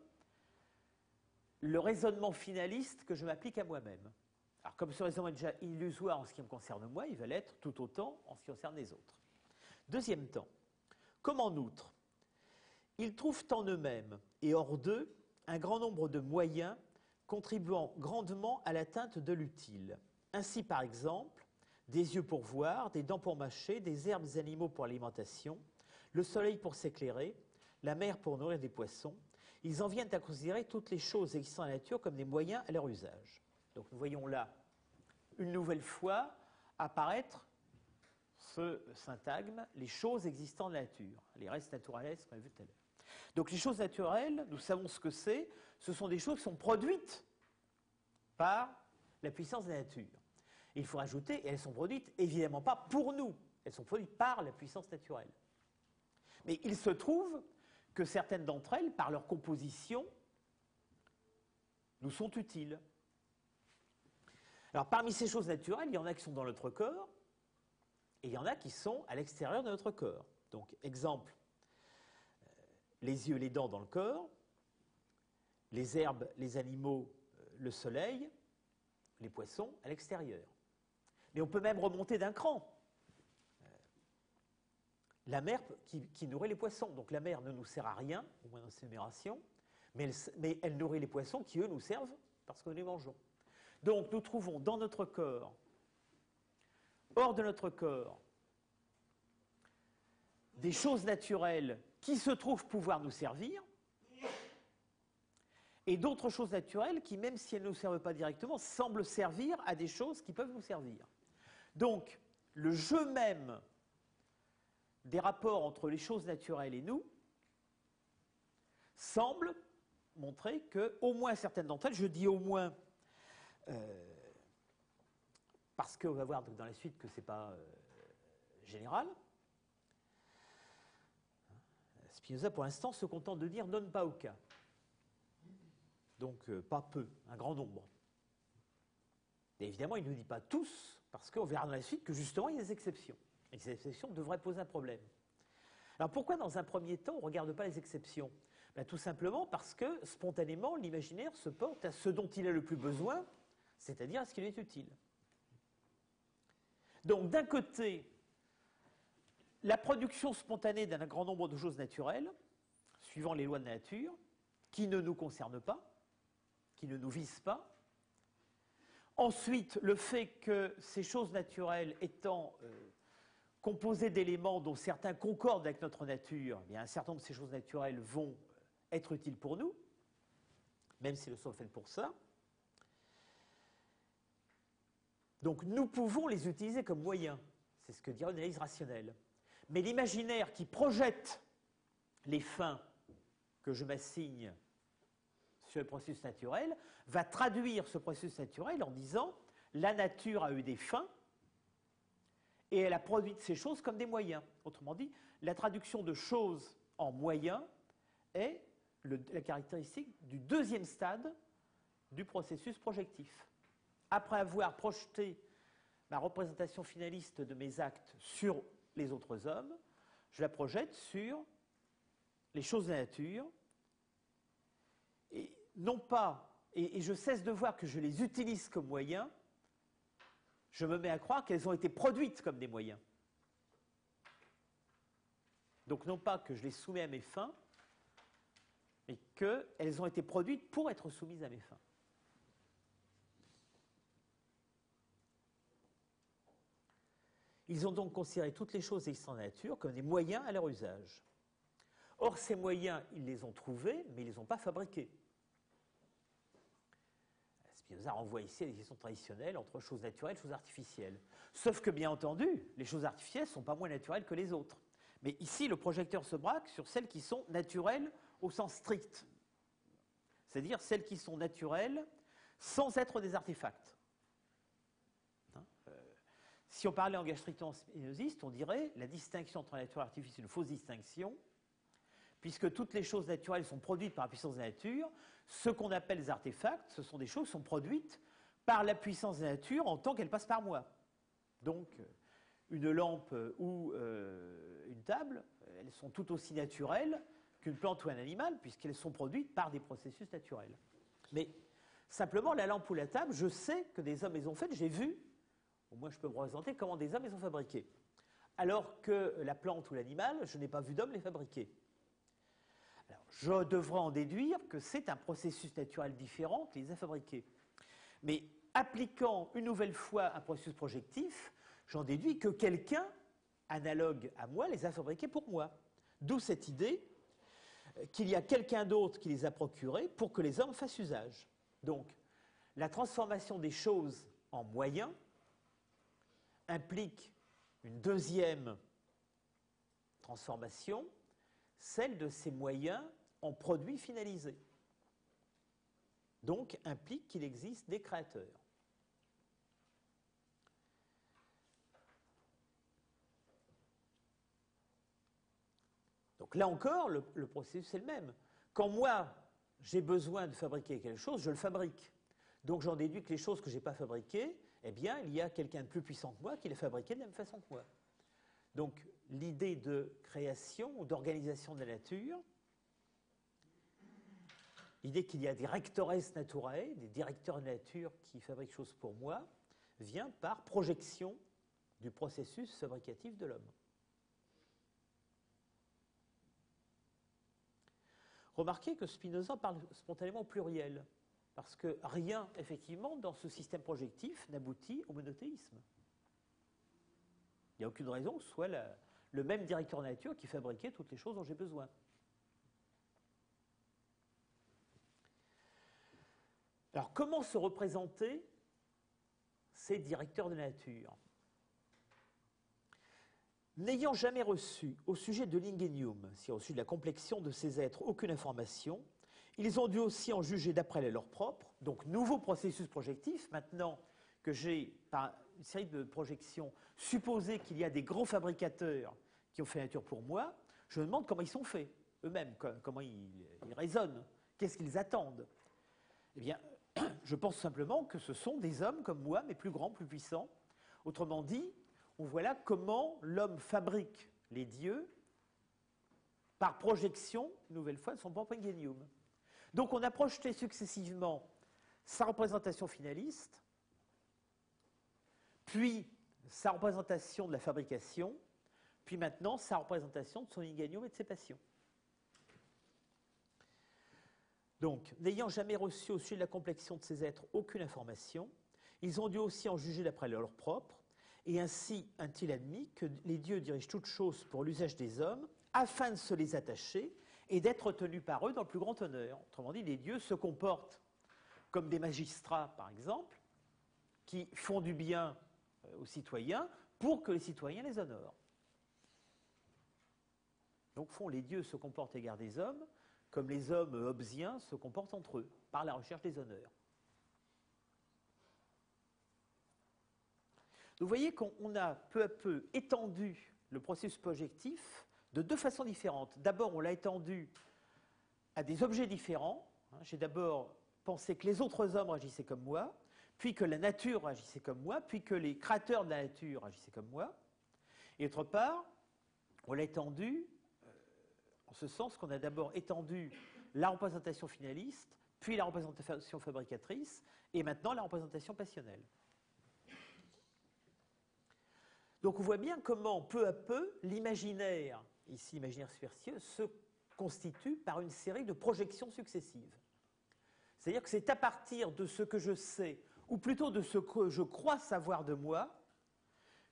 le raisonnement finaliste que je m'applique à moi-même. Alors, comme ce raisonnement est déjà illusoire en ce qui me concerne moi, il va l'être tout autant en ce qui concerne les autres. Deuxième temps, comme en outre, ils trouvent en eux-mêmes et hors d'eux un grand nombre de moyens contribuant grandement à l'atteinte de l'utile. Ainsi, par exemple, des yeux pour voir, des dents pour mâcher, des herbes des animaux pour l'alimentation, le soleil pour s'éclairer, la mer pour nourrir des poissons. Ils en viennent à considérer toutes les choses existant dans la nature comme des moyens à leur usage. Donc nous voyons là, une nouvelle fois, apparaître ce syntagme, les choses existant dans la nature, les res naturales qu'on a vu tout à l'heure. Donc les choses naturelles, nous savons ce que c'est, ce sont des choses qui sont produites par la puissance de la nature. Et il faut rajouter, et elles sont produites évidemment pas pour nous, elles sont produites par la puissance naturelle. Mais il se trouve que certaines d'entre elles, par leur composition, nous sont utiles. Alors parmi ces choses naturelles, il y en a qui sont dans notre corps, et il y en a qui sont à l'extérieur de notre corps. Donc exemple, les yeux, les dents dans le corps, les herbes, les animaux, le soleil, les poissons à l'extérieur. Mais on peut même remonter d'un cran. La mer qui nourrit les poissons. Donc la mer ne nous sert à rien, au moins dans ses numérations, mais elle nourrit les poissons qui, eux, nous servent parce que nous les mangeons. Donc nous trouvons dans notre corps, hors de notre corps, des choses naturelles qui se trouvent pouvoir nous servir, et d'autres choses naturelles qui, même si elles ne nous servent pas directement, semblent servir à des choses qui peuvent nous servir. Donc, le jeu même des rapports entre les choses naturelles et nous semble montrer qu'au moins certaines d'entre elles, je dis au moins parce qu'on va voir dans la suite que ce n'est pas général. Spinoza, pour l'instant, se contente de dire non pauca. Donc, pas peu, un grand nombre. Et évidemment, il ne nous dit pas tous, parce qu'on verra dans la suite que justement, il y a des exceptions. Et ces exceptions devraient poser un problème. Alors, pourquoi dans un premier temps, on ne regarde pas les exceptions? Ben, tout simplement parce que, spontanément, l'imaginaire se porte à ce dont il a le plus besoin, c'est-à-dire à ce qu'il est utile. Donc, d'un côté, la production spontanée d'un grand nombre de choses naturelles, suivant les lois de la nature, qui ne nous concernent pas, qui ne nous visent pas. Ensuite, le fait que ces choses naturelles étant composées d'éléments dont certains concordent avec notre nature, eh bien, un certain nombre de ces choses naturelles vont être utiles pour nous, même si elles sont faites pour ça. Donc nous pouvons les utiliser comme moyens, c'est ce que dirait une analyse rationnelle. Mais l'imaginaire qui projette les fins que je m'assigne sur le processus naturel va traduire ce processus naturel en disant la nature a eu des fins et elle a produit ces choses comme des moyens. Autrement dit, la traduction de choses en moyens est la caractéristique du deuxième stade du processus projectif. Après avoir projeté ma représentation finaliste de mes actes sur les autres hommes, je la projette sur les choses de la nature, et non pas, et je cesse de voir que je les utilise comme moyens, je me mets à croire qu'elles ont été produites comme des moyens. Donc non pas que je les soumets à mes fins, mais qu'elles ont été produites pour être soumises à mes fins. Ils ont donc considéré toutes les choses existant dans la nature comme des moyens à leur usage. Or, ces moyens, ils les ont trouvés, mais ils ne les ont pas fabriqués. Spinoza renvoie ici à des questions traditionnelles entre choses naturelles et choses artificielles. Sauf que, bien entendu, les choses artificielles ne sont pas moins naturelles que les autres. Mais ici, le projecteur se braque sur celles qui sont naturelles au sens strict. C'est-à-dire celles qui sont naturelles sans être des artefacts. Si on parlait en langage strictement spinoziste, on dirait la distinction entre la nature et l'artifice est une fausse distinction, puisque toutes les choses naturelles sont produites par la puissance de la nature. Ce qu'on appelle les artefacts, ce sont des choses qui sont produites par la puissance de la nature en tant qu'elle passe par moi. Donc, une lampe ou une table, elles sont tout aussi naturelles qu'une plante ou un animal, puisqu'elles sont produites par des processus naturels. Mais simplement, la lampe ou la table, je sais que des hommes les ont faites, j'ai vu, au moins je peux me représenter comment des hommes les ont fabriquées. Alors que la plante ou l'animal, je n'ai pas vu d'homme les fabriquer. Alors, je devrais en déduire que c'est un processus naturel différent qui les a fabriqués. Mais appliquant une nouvelle fois un processus projectif, j'en déduis que quelqu'un, analogue à moi, les a fabriqués pour moi. D'où cette idée qu'il y a quelqu'un d'autre qui les a procurés pour que les hommes fassent usage. Donc, la transformation des choses en moyens implique une deuxième transformation, celle de ces moyens en produits finalisés. Donc, implique qu'il existe des créateurs. Donc là encore, le processus est le même. Quand moi, j'ai besoin de fabriquer quelque chose, je le fabrique. Donc j'en déduis que les choses que je n'ai pas fabriquées, eh bien, il y a quelqu'un de plus puissant que moi qui les fabriqué de la même façon que moi. Donc l'idée de création ou d'organisation de la nature, l'idée qu'il y a des rectores naturae, des directeurs de la nature qui fabriquent choses pour moi, vient par projection du processus fabricatif de l'homme. Remarquez que Spinoza parle spontanément au pluriel, parce que rien, effectivement, dans ce système projectif n'aboutit au monothéisme. Il n'y a aucune raison que ce soit le même directeur de nature qui fabriquait toutes les choses dont j'ai besoin. Alors, comment se représenter ces directeurs de nature? N'ayant jamais reçu au sujet de l'ingénium, c'est-à-dire au sujet de la complexion de ces êtres, aucune information, ils ont dû aussi en juger d'après la leur propre, donc nouveau processus projectif. Maintenant que j'ai, par une série de projections, supposé qu'il y a des grands fabricateurs qui ont fait la nature pour moi, je me demande comment ils sont faits, eux-mêmes, comment ils raisonnent, qu'est-ce qu'ils attendent. Eh bien, je pense simplement que ce sont des hommes comme moi, mais plus grands, plus puissants. Autrement dit, on voit là comment l'homme fabrique les dieux par projection, une nouvelle fois, de son propre ingénium. Donc on a projeté successivement sa représentation finaliste, puis sa représentation de la fabrication, puis maintenant sa représentation de son ingénium et de ses passions. Donc, n'ayant jamais reçu au sujet de la complexion de ces êtres aucune information, ils ont dû aussi en juger d'après leur propre, et ainsi ont-ils admis que les dieux dirigent toutes choses pour l'usage des hommes, afin de se les attacher et d'être tenus par eux dans le plus grand honneur. Autrement dit, les dieux se comportent comme des magistrats, par exemple, qui font du bien aux citoyens pour que les citoyens les honorent. Donc, les dieux se comportent à l'égard des hommes comme les hommes hobbesiens se comportent entre eux, par la recherche des honneurs. Vous voyez qu'on a peu à peu étendu le processus projectif de deux façons différentes. D'abord, on l'a étendu à des objets différents. J'ai d'abord pensé que les autres hommes agissaient comme moi, puis que la nature agissait comme moi, puis que les créateurs de la nature agissaient comme moi. Et d'autre part, on l'a étendu en ce sens qu'on a d'abord étendu la représentation finaliste, puis la représentation fabricatrice, et maintenant la représentation passionnelle. Donc on voit bien comment, peu à peu, l'imaginaire, ici imaginaire superstitieux, se constitue par une série de projections successives. C'est-à-dire que c'est à partir de ce que je sais, ou plutôt de ce que je crois savoir de moi,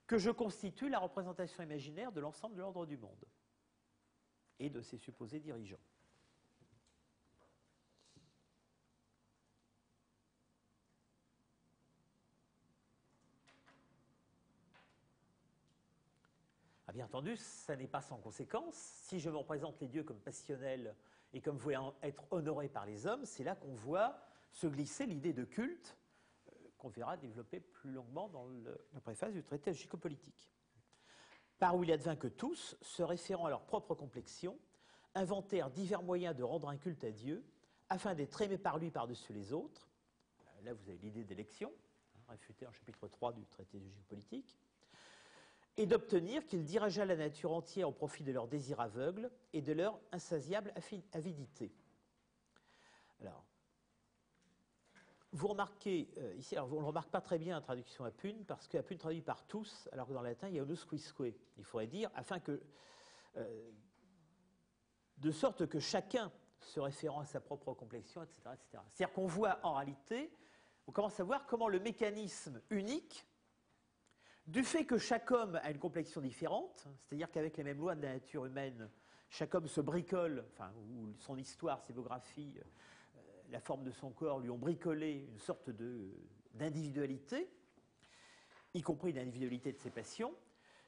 que je constitue la représentation imaginaire de l'ensemble de l'ordre du monde et de ses supposés dirigeants. Bien entendu, ça n'est pas sans conséquence. Si je me représente les dieux comme passionnels et comme voulant être honorés par les hommes, c'est là qu'on voit se glisser l'idée de culte qu'on verra développer plus longuement dans la préface du traité logico-politique. Par où il advint que tous, se référant à leur propre complexion, inventèrent divers moyens de rendre un culte à Dieu, afin d'être aimés par lui par-dessus les autres. Là, vous avez l'idée d'élection, réfutée en chapitre 3 du traité logico-politique, et d'obtenir qu'il dirigeât la nature entière au profit de leurs désirs aveugles et de leur insatiable avidité. Alors, vous remarquez ici, alors vous ne le remarquez pas très bien la traduction à Pune, parce qu'à Pune traduit par tous, alors que dans le latin, il y a unus quisque. Il faudrait dire, afin que, de sorte que chacun se référant à sa propre complexion, etc. etc. C'est-à-dire qu'on voit en réalité, on commence à voir comment le mécanisme unique, du fait que chaque homme a une complexion différente, c'est-à-dire qu'avec les mêmes lois de la nature humaine, chaque homme se bricole, enfin, ou son histoire, ses biographies, la forme de son corps lui ont bricolé une sorte d'individualité, y compris l'individualité de ses passions.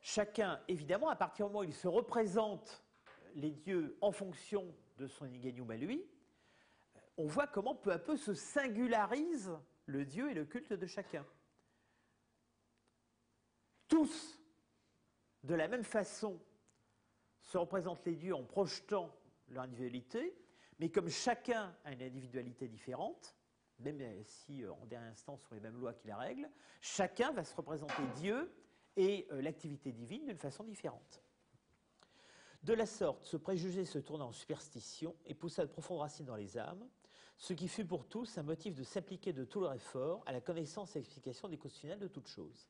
Chacun, évidemment, à partir du moment où il se représente les dieux en fonction de son inganium à lui, on voit comment peu à peu se singularise le dieu et le culte de chacun. Tous, de la même façon, se représentent les dieux en projetant leur individualité, mais comme chacun a une individualité différente, même si en dernière instance sont les mêmes lois qui la règlent, chacun va se représenter Dieu et l'activité divine d'une façon différente. De la sorte, ce préjugé se tourna en superstition et poussa de profondes racines dans les âmes, ce qui fut pour tous un motif de s'appliquer de tout leur effort à la connaissance et l'explication des causes finales de toutes choses.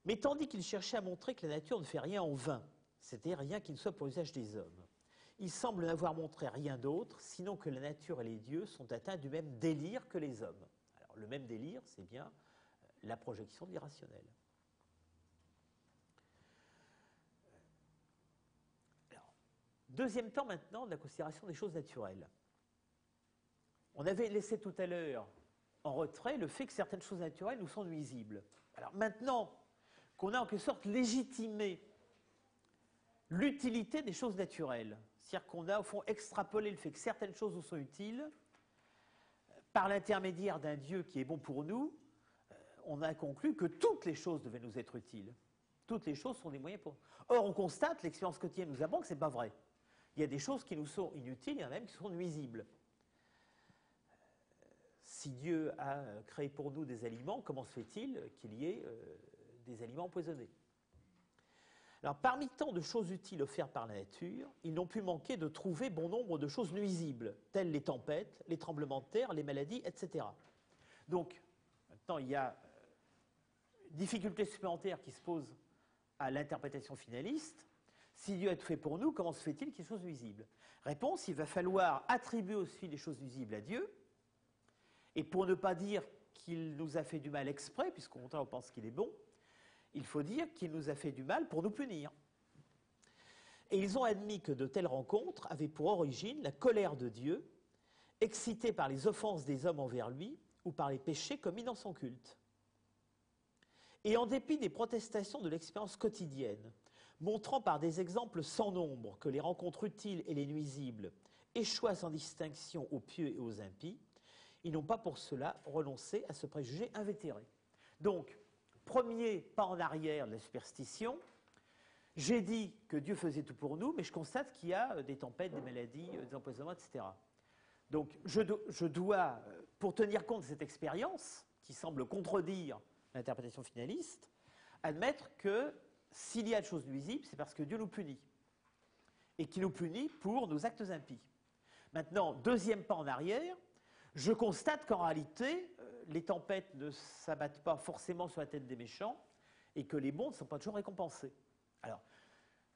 Mais tandis qu'il cherchait à montrer que la nature ne fait rien en vain, c'est-à-dire rien qui ne soit pour l'usage des hommes, il semble n'avoir montré rien d'autre, sinon que la nature et les dieux sont atteints du même délire que les hommes. Alors, le même délire, c'est bien la projection de l'irrationnel. Deuxième temps maintenant de la considération des choses naturelles. On avait laissé tout à l'heure en retrait le fait que certaines choses naturelles nous sont nuisibles. Alors maintenant qu'on a en quelque sorte légitimé l'utilité des choses naturelles, c'est-à-dire qu'on a au fond extrapolé le fait que certaines choses nous sont utiles, par l'intermédiaire d'un Dieu qui est bon pour nous, on a conclu que toutes les choses devaient nous être utiles. Toutes les choses sont des moyens pour... Or, on constate, l'expérience quotidienne nous apprend que ce n'est pas vrai. Il y a des choses qui nous sont inutiles, il y en a même qui sont nuisibles. Si Dieu a créé pour nous des aliments, comment se fait-il qu'il y ait des aliments empoisonnés? Alors, parmi tant de choses utiles offertes par la nature, ils n'ont pu manquer de trouver bon nombre de choses nuisibles, telles les tempêtes, les tremblements de terre, les maladies, etc. Donc, maintenant, il y a une difficulté supplémentaire qui se pose à l'interprétation finaliste. Si Dieu a tout fait pour nous, comment se fait-il qu'il y ait des choses nuisibles? Réponse, il va falloir attribuer aussi les choses nuisibles à Dieu, et pour ne pas dire qu'il nous a fait du mal exprès, puisqu'au contraire on pense qu'il est bon, il faut dire qu'il nous a fait du mal pour nous punir. Et ils ont admis que de telles rencontres avaient pour origine la colère de Dieu, excitée par les offenses des hommes envers lui ou par les péchés commis dans son culte. Et en dépit des protestations de l'expérience quotidienne, montrant par des exemples sans nombre que les rencontres utiles et les nuisibles échouent sans distinction aux pieux et aux impies, ils n'ont pas pour cela renoncé à ce préjugé invétéré. Donc, premier pas en arrière de la superstition, j'ai dit que Dieu faisait tout pour nous, mais je constate qu'il y a des tempêtes, des maladies, des empoisonnements, etc. Donc, je dois, pour tenir compte de cette expérience, qui semble contredire l'interprétation finaliste, admettre que s'il y a de choses nuisibles, c'est parce que Dieu nous punit. Et qu'il nous punit pour nos actes impies. Maintenant, deuxième pas en arrière, je constate qu'en réalité, les tempêtes ne s'abattent pas forcément sur la tête des méchants et que les bons ne sont pas toujours récompensés. Alors,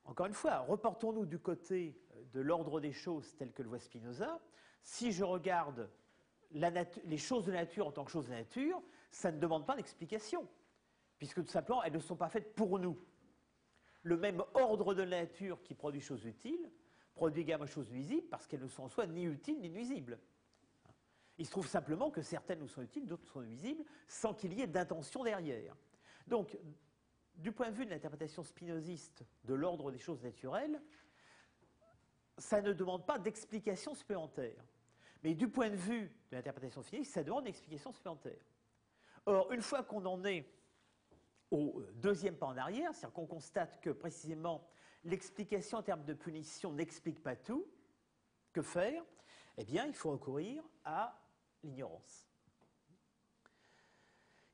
encore une fois, reportons-nous du côté de l'ordre des choses tel que le voit Spinoza. Si je regarde les choses de nature en tant que choses de nature, ça ne demande pas d'explication, puisque tout simplement, elles ne sont pas faites pour nous. Le même ordre de la nature qui produit choses utiles produit également des choses nuisibles parce qu'elles ne sont en soi ni utiles ni nuisibles. Il se trouve simplement que certaines nous sont utiles, d'autres sont nuisibles, sans qu'il y ait d'intention derrière. Donc, du point de vue de l'interprétation spinoziste de l'ordre des choses naturelles, ça ne demande pas d'explication supplémentaire. Mais du point de vue de l'interprétation finaliste, ça demande une explication supplémentaire. Or, une fois qu'on en est au deuxième pas en arrière, c'est-à-dire qu'on constate que précisément l'explication en termes de punition n'explique pas tout, que faire? Eh bien, il faut recourir à l'ignorance.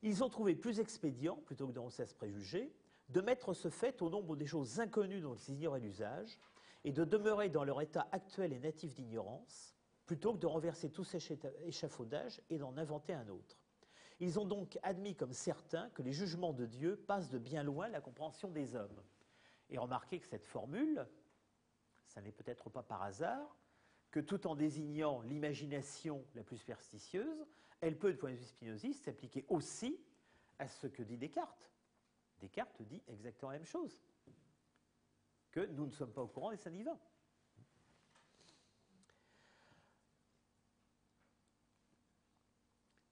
Ils ont trouvé plus expédient, plutôt que de renoncer à ce préjugé, de mettre ce fait au nombre des choses inconnues dont ils ignoraient l'usage et de demeurer dans leur état actuel et natif d'ignorance, plutôt que de renverser tout cet échafaudage et d'en inventer un autre. Ils ont donc admis comme certain que les jugements de Dieu passent de bien loin la compréhension des hommes. Et remarquez que cette formule, ça n'est peut-être pas par hasard, que tout en désignant l'imagination la plus superstitieuse, elle peut, du point de vue spinoziste, s'appliquer aussi à ce que dit Descartes. Descartes dit exactement la même chose, que nous ne sommes pas au courant des saints divins.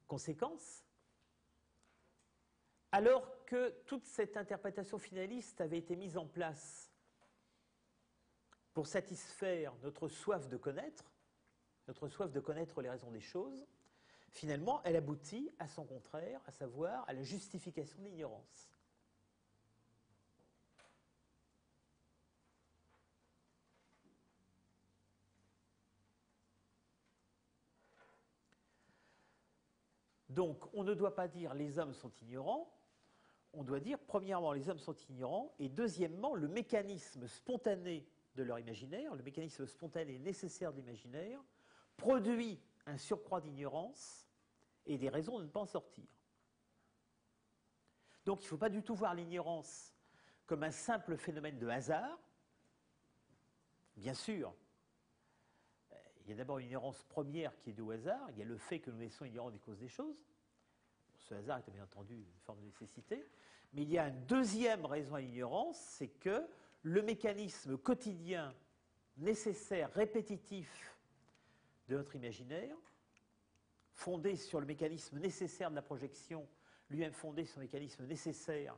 Conséquence, alors que toute cette interprétation finaliste avait été mise en place pour satisfaire notre soif de connaître les raisons des choses, finalement, elle aboutit à son contraire, à savoir à la justification de l'ignorance. Donc, on ne doit pas dire les hommes sont ignorants, on doit dire, premièrement, les hommes sont ignorants, et deuxièmement, le mécanisme spontané de leur imaginaire, le mécanisme spontané nécessaire de l'imaginaire, produit un surcroît d'ignorance et des raisons de ne pas en sortir. Donc, il ne faut pas du tout voir l'ignorance comme un simple phénomène de hasard. Bien sûr, il y a d'abord une ignorance première qui est due au hasard, il y a le fait que nous naissons ignorants des causes des choses. Ce hasard est bien entendu une forme de nécessité, mais il y a une deuxième raison à l'ignorance, c'est que le mécanisme quotidien, nécessaire, répétitif de notre imaginaire, fondé sur le mécanisme nécessaire de la projection, lui-même fondé sur le mécanisme nécessaire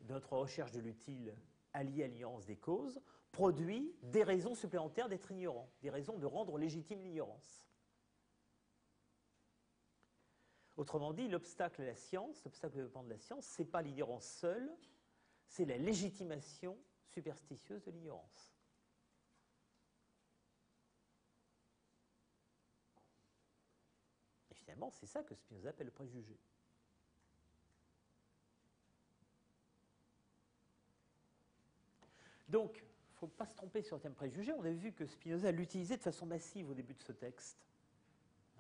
de notre recherche de l'utile allié à l'ignorance des causes, produit des raisons supplémentaires d'être ignorant, des raisons de rendre légitime l'ignorance. Autrement dit, l'obstacle à la science, l'obstacle au développement de la science, ce n'est pas l'ignorance seule, c'est la légitimation superstitieuse de l'ignorance. Et finalement, c'est ça que Spinoza appelle le préjugé. Donc, il ne faut pas se tromper sur le terme préjugé. On a vu que Spinoza l'utilisait de façon massive au début de ce texte,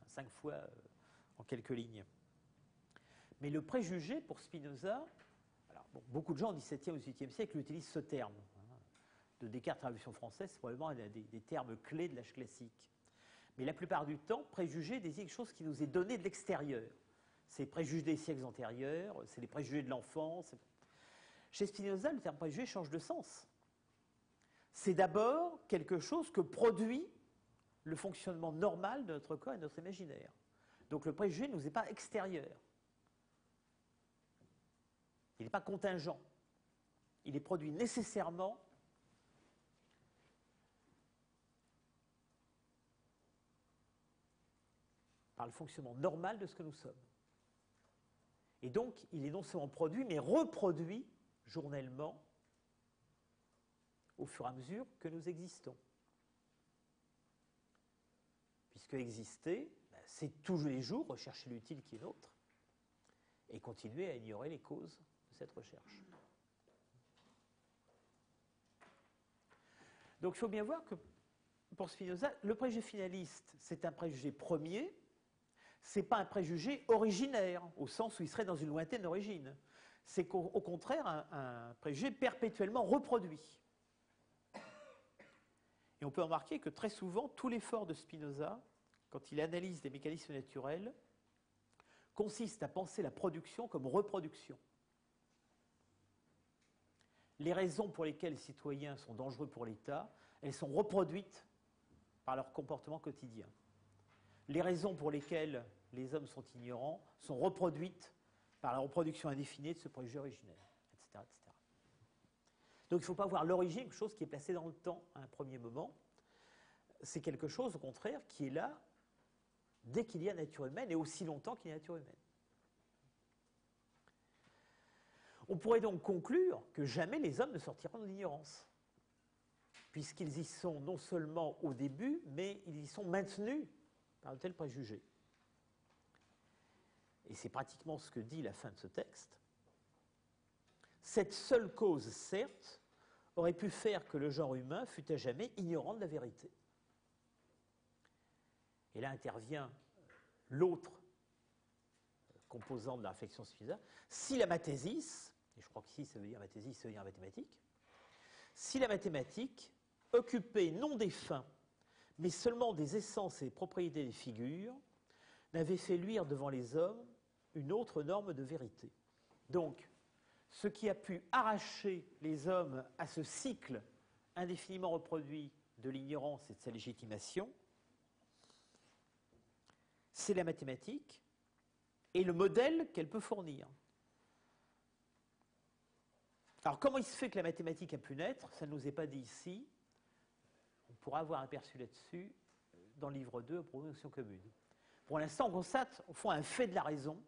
5 fois en quelques lignes. Mais le préjugé, pour Spinoza, alors bon, beaucoup de gens au XVIIe ou XVIIIe siècle utilisent ce terme. De Descartes à la Révolution française, c'est probablement un des termes clés de l'âge classique. Mais la plupart du temps, préjugé désigne quelque chose qui nous est donné de l'extérieur. C'est les préjugés des siècles antérieurs, c'est les préjugés de l'enfance. Chez Spinoza, le terme préjugé change de sens. C'est d'abord quelque chose que produit le fonctionnement normal de notre corps et de notre imaginaire. Donc le préjugé ne nous est pas extérieur. Il n'est pas contingent. Il est produit nécessairement par le fonctionnement normal de ce que nous sommes. Et donc, il est non seulement produit, mais reproduit journellement au fur et à mesure que nous existons. Puisque exister, c'est tous les jours rechercher l'utile qui est nôtre et continuer à ignorer les causes de cette recherche. Donc il faut bien voir que pour Spinoza, le préjugé finaliste, c'est un préjugé premier, ce n'est pas un préjugé originaire, au sens où il serait dans une lointaine origine. C'est au contraire un préjugé perpétuellement reproduit. Et on peut remarquer que très souvent, tout l'effort de Spinoza, quand il analyse les mécanismes naturels, consiste à penser la production comme reproduction. Les raisons pour lesquelles les citoyens sont dangereux pour l'État, elles sont reproduites par leur comportement quotidien. Les raisons pour lesquelles les hommes sont ignorants sont reproduites par la reproduction indéfinie de ce préjugé originaire, etc., etc. Donc il ne faut pas voir l'origine, quelque chose qui est placé dans le temps à un premier moment. C'est quelque chose, au contraire, qui est là dès qu'il y a nature humaine et aussi longtemps qu'il y a nature humaine. On pourrait donc conclure que jamais les hommes ne sortiront de l'ignorance, puisqu'ils y sont non seulement au début, mais ils y sont maintenus par de tels préjugés. Et c'est pratiquement ce que dit la fin de ce texte. Cette seule cause, certes, aurait pu faire que le genre humain fût à jamais ignorant de la vérité. Et là intervient l'autre composante de la réflexion Spinoza. Si la mathésis, et je crois qu'ici ça veut dire mathésis, ça veut dire mathématique, si la mathématique occupait non des fins, mais seulement des essences et propriétés des figures n'avaient fait luire devant les hommes une autre norme de vérité. Donc, ce qui a pu arracher les hommes à ce cycle indéfiniment reproduit de l'ignorance et de sa légitimation, c'est la mathématique et le modèle qu'elle peut fournir. Alors, comment il se fait que la mathématique a pu naître? Ça ne nous est pas dit ici. On pourra avoir aperçu là-dessus dans le livre 2, Propositions communes. Pour l'instant, on constate, au fond, un fait de la raison.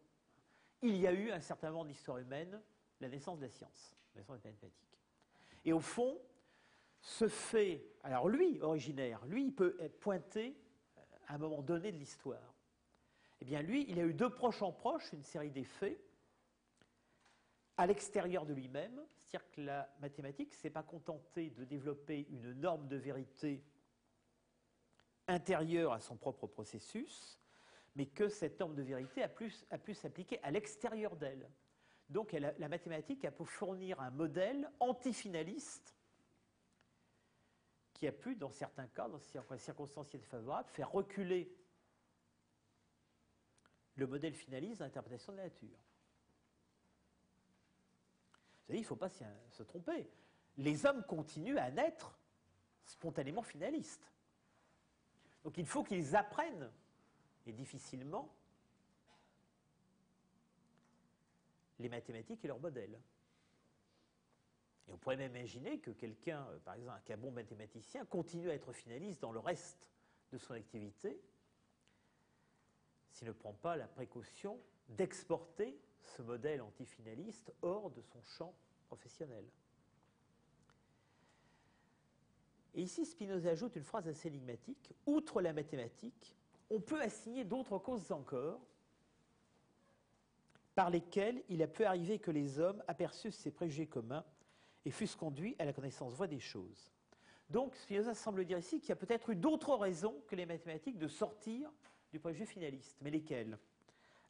Il y a eu un certain moment d'histoire humaine, la naissance de la science, la naissance des mathématiques. Et au fond, ce fait, alors lui, originaire, lui, il peut être pointé à un moment donné de l'histoire. Eh bien, lui, il a eu de proche en proche une série d'effets à l'extérieur de lui-même, c'est-à-dire que la mathématique ne s'est pas contentée de développer une norme de vérité intérieure à son propre processus, mais que cette norme de vérité a pu s'appliquer à l'extérieur d'elle. Donc la mathématique a pu fournir un modèle antifinaliste qui a pu, dans certains cas, dans certaines circonstances favorables, faire reculer le modèle finaliste d'interprétation de la nature. Vous savez, il ne faut pas se tromper. Les hommes continuent à naître spontanément finalistes. Donc il faut qu'ils apprennent, et difficilement, les mathématiques et leurs modèles. Et on pourrait même imaginer que quelqu'un, par exemple, un bon mathématicien, continue à être finaliste dans le reste de son activité s'il ne prend pas la précaution d'exporter ce modèle antifinaliste hors de son champ professionnel. Et ici, Spinoza ajoute une phrase assez énigmatique. Outre la mathématique, on peut assigner d'autres causes encore par lesquelles il a pu arriver que les hommes aperçussent ces préjugés communs et fussent conduits à la connaissance vraie des choses. Donc, Spinoza semble dire ici qu'il y a peut-être eu d'autres raisons que les mathématiques de sortir du préjugé finaliste. Mais lesquelles?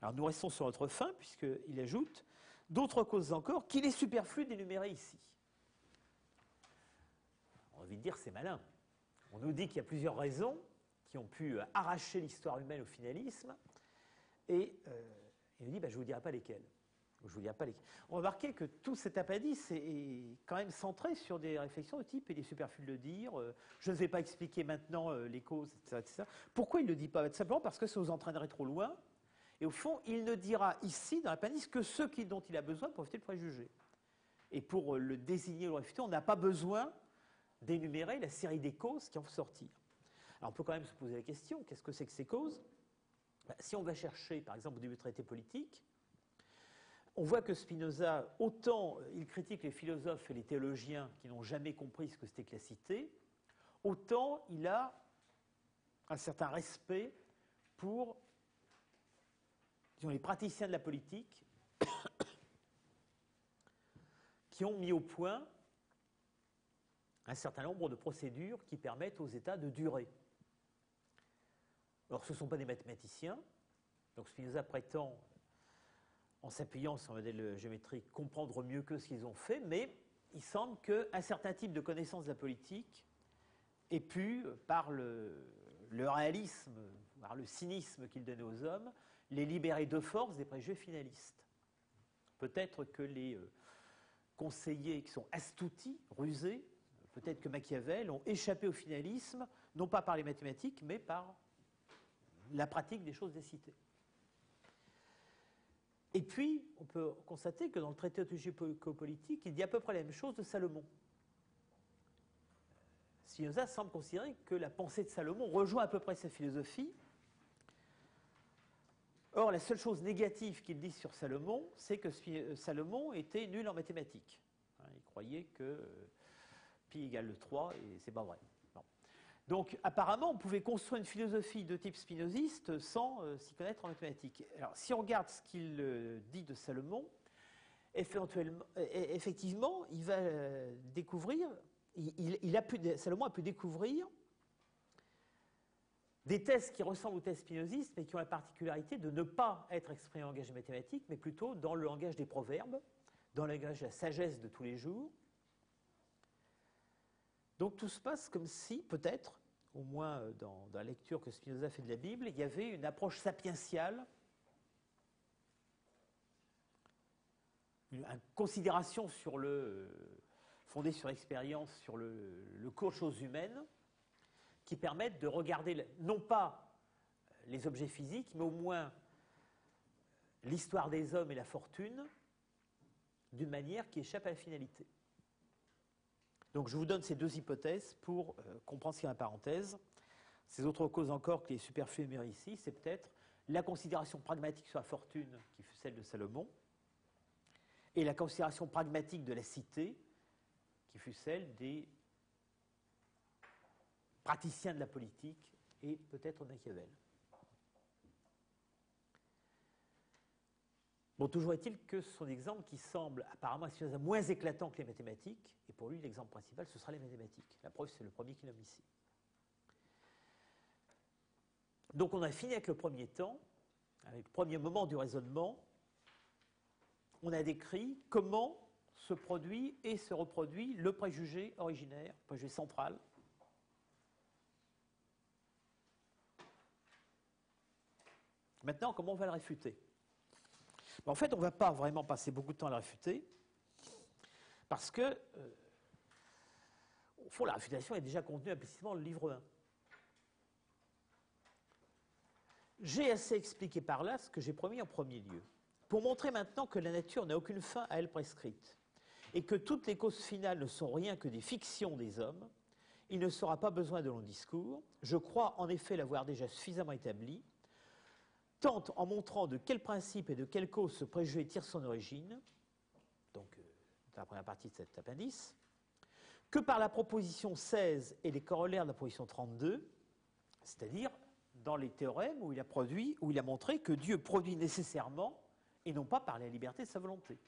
Alors, nous restons sur notre fin, puisqu'il ajoute d'autres causes encore qu'il est superflu d'énumérer ici. On a envie de dire c'est malin. On nous dit qu'il y a plusieurs raisons qui ont pu arracher l'histoire humaine au finalisme, et il nous dit je ne vous dirai pas lesquelles. Je vous dirai pas lesquelles. On va remarquer que tout cet appendice est quand même centré sur des réflexions de type il est superflu de le dire, je ne vais pas expliquer maintenant les causes, etc. Pourquoi il ne le dit pas? Simplement parce que ça vous entraînerait trop loin. Et au fond, il ne dira ici, dans l'appendice, que ceux dont il a besoin pour éviter le préjugé. Et pour le désigner ou le réfuter, on n'a pas besoin d'énumérer la série des causes qui en font sortir. Alors on peut quand même se poser la question, qu'est-ce que c'est que ces causes? Si on va chercher, par exemple, au début du traité politique, on voit que Spinoza, autant il critique les philosophes et les théologiens qui n'ont jamais compris ce que c'était que la cité, autant il a un certain respect pour les praticiens de la politique qui ont mis au point un certain nombre de procédures qui permettent aux États de durer. Alors, ce ne sont pas des mathématiciens, donc Spinoza prétend, en s'appuyant sur un modèle géométrique, comprendre mieux que ce qu'ils ont fait, mais il semble qu'un certain type de connaissance de la politique ait pu, par le réalisme, par le cynisme qu'il donnait aux hommes, les libérer de force des préjugés finalistes. Peut-être que les conseillers qui sont astoutis, rusés, peut-être que Machiavel ont échappé au finalisme, non pas par les mathématiques, mais par la pratique des choses des cités. Et puis, on peut constater que dans le traité autogéopolitique, il dit à peu près la même chose de Salomon. Spinoza semble considérer que la pensée de Salomon rejoint à peu près sa philosophie. Or, la seule chose négative qu'il dit sur Salomon, c'est que Salomon était nul en mathématiques. Il croyait que pi égale 3, et c'est pas vrai. Non. Donc, apparemment, on pouvait construire une philosophie de type spinoziste sans s'y connaître en mathématiques. Alors, si on regarde ce qu'il dit de Salomon, effectivement, il va découvrir, Salomon a pu découvrir des thèses qui ressemblent aux thèses spinozistes, mais qui ont la particularité de ne pas être exprimées en langage mathématique, mais plutôt dans le langage des proverbes, dans le langage de la sagesse de tous les jours. Donc tout se passe comme si, peut-être, au moins dans la lecture que Spinoza fait de la Bible, il y avait une approche sapientiale, une considération fondée sur l'expérience, sur le cours de choses humaines, qui permettent de regarder, non pas les objets physiques, mais au moins l'histoire des hommes et la fortune d'une manière qui échappe à la finalité. Donc je vous donne ces deux hypothèses pour comprendre ce qu'il y a en parenthèse. Ces autres causes encore qui est superflues ici, c'est peut-être la considération pragmatique sur la fortune, qui fut celle de Salomon, et la considération pragmatique de la cité, qui fut celle des praticiens de la politique et peut-être Machiavel. Bon, toujours est-il que ce sont des exemples qui semblent apparemment moins éclatants que les mathématiques, et pour lui, l'exemple principal, ce sera les mathématiques. La preuve, c'est le premier qu'il nomme ici. Donc on a fini avec le premier temps, avec le premier moment du raisonnement. On a décrit comment se produit et se reproduit le préjugé originaire, le préjugé central. Maintenant, comment on va le réfuter ? En fait, on ne va pas vraiment passer beaucoup de temps à le réfuter, parce que, au fond, la réfutation est déjà contenue implicitement dans le livre 1. J'ai assez expliqué par là ce que j'ai promis en premier lieu, pour montrer maintenant que la nature n'a aucune fin à elle prescrite, et que toutes les causes finales ne sont rien que des fictions des hommes. Il ne sera pas besoin de longs discours. Je crois en effet l'avoir déjà suffisamment établi, tant en montrant de quel principe et de quelle cause ce préjugé tire son origine, donc dans la première partie de cet appendice, que par la proposition 16 et les corollaires de la proposition 32, c'est-à-dire dans les théorèmes où il a montré que Dieu produit nécessairement et non pas par la liberté de sa volonté.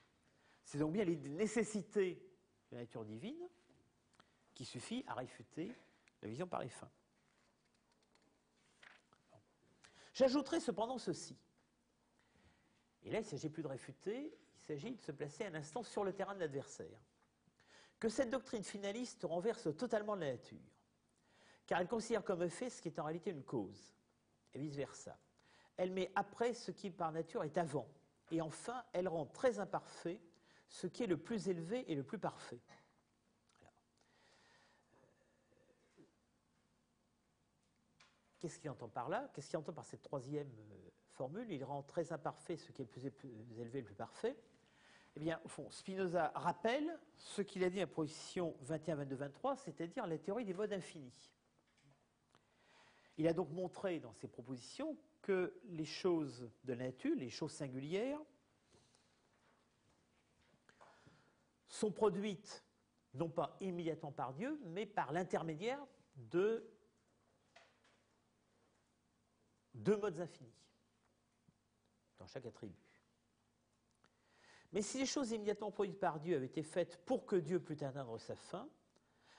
C'est donc bien les nécessités de la nature divine qui suffit à réfuter la vision par les fins. J'ajouterai cependant ceci. Et là, il ne s'agit plus de réfuter, il s'agit de se placer un instant sur le terrain de l'adversaire. Que cette doctrine finaliste renverse totalement la nature, car elle considère comme fait ce qui est en réalité une cause, et vice-versa. Elle met après ce qui par nature est avant, et enfin, elle rend très imparfait ce qui est le plus élevé et le plus parfait. Qu'est-ce qu'il entend par là? Qu'est-ce qu'il entend par cette troisième formule? Il rend très imparfait ce qui est le plus élevé et le plus parfait. Eh bien, au fond, Spinoza rappelle ce qu'il a dit à la proposition 21, 22, 23, c'est-à-dire la théorie des modes infinis. Il a donc montré dans ses propositions que les choses de la nature, les choses singulières, sont produites non pas immédiatement par Dieu, mais par l'intermédiaire de deux modes infinis dans chaque attribut. Mais si les choses immédiatement produites par Dieu avaient été faites pour que Dieu pût atteindre sa fin,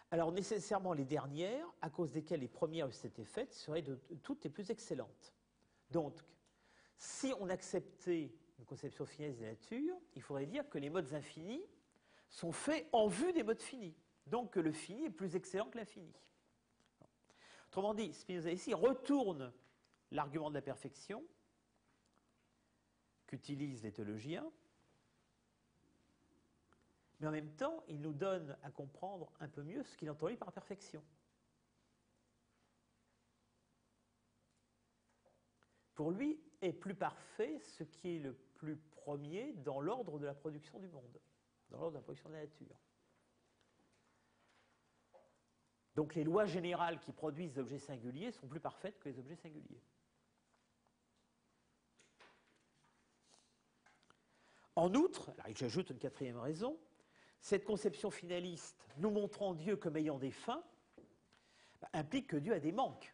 alors nécessairement les dernières, à cause desquelles les premières eussent été faites, seraient de toutes les plus excellentes. Donc, si on acceptait une conception finesse de la nature, il faudrait dire que les modes infinis sont faits en vue des modes finis. Donc que le fini est plus excellent que l'infini. Autrement dit, Spinoza ici retourne l'argument de la perfection qu'utilisent les théologiens, mais en même temps, il nous donne à comprendre un peu mieux ce qu'il entend par perfection. Pour lui, est plus parfait ce qui est le plus premier dans l'ordre de la production du monde, dans l'ordre de la production de la nature. Donc les lois générales qui produisent des objets singuliers sont plus parfaites que les objets singuliers. En outre, alors j'ajoute une quatrième raison, cette conception finaliste, nous montrant Dieu comme ayant des fins, implique que Dieu a des manques.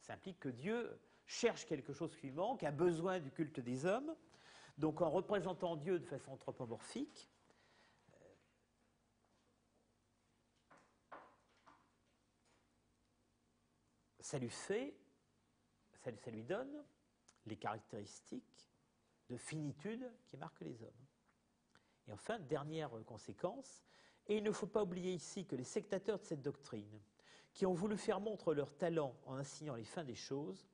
Ça implique que Dieu cherche quelque chose qui lui manque, a besoin du culte des hommes. Donc en représentant Dieu de façon anthropomorphique, ça lui donne les caractéristiques de finitude qui marquent les hommes. Et enfin, dernière conséquence, et il ne faut pas oublier ici que les sectateurs de cette doctrine, qui ont voulu faire montre leur talent en insinuant les fins des choses,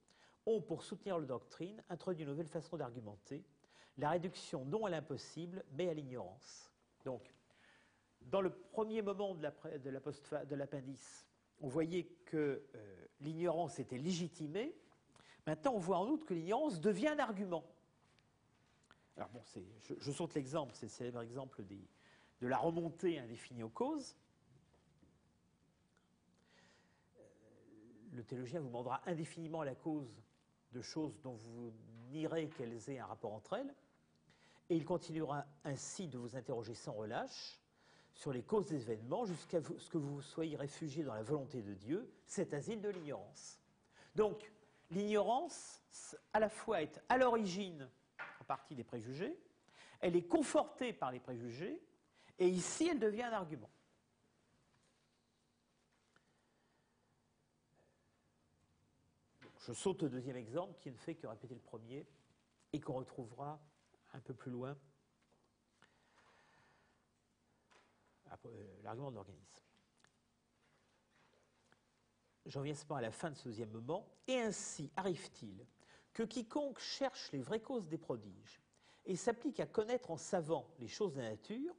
ont, pour soutenir leur doctrine, introduit une nouvelle façon d'argumenter, la réduction non à l'impossible, mais à l'ignorance. Donc, dans le premier moment de l'appendice, on voyait que l'ignorance était légitimée. Maintenant, on voit en outre que l'ignorance devient un argument. Alors bon, je saute l'exemple, c'est le célèbre exemple de la remontée indéfinie aux causes. Le théologien vous demandera indéfiniment la cause de choses dont vous nierez qu'elles aient un rapport entre elles, et il continuera ainsi de vous interroger sans relâche sur les causes des événements jusqu'à ce que vous soyez réfugié dans la volonté de Dieu, cet asile de l'ignorance. Donc, l'ignorance, à la fois, est à l'origine, en partie, des préjugés, elle est confortée par les préjugés, et ici, elle devient un argument. Je saute au deuxième exemple, qui ne fait que répéter le premier, et qu'on retrouvera un peu plus loin, l'argument de l'organisme. J'en viens cependant à la fin de ce deuxième moment. Et ainsi arrive-t-il que quiconque cherche les vraies causes des prodiges et s'applique à connaître en savant les choses de la nature,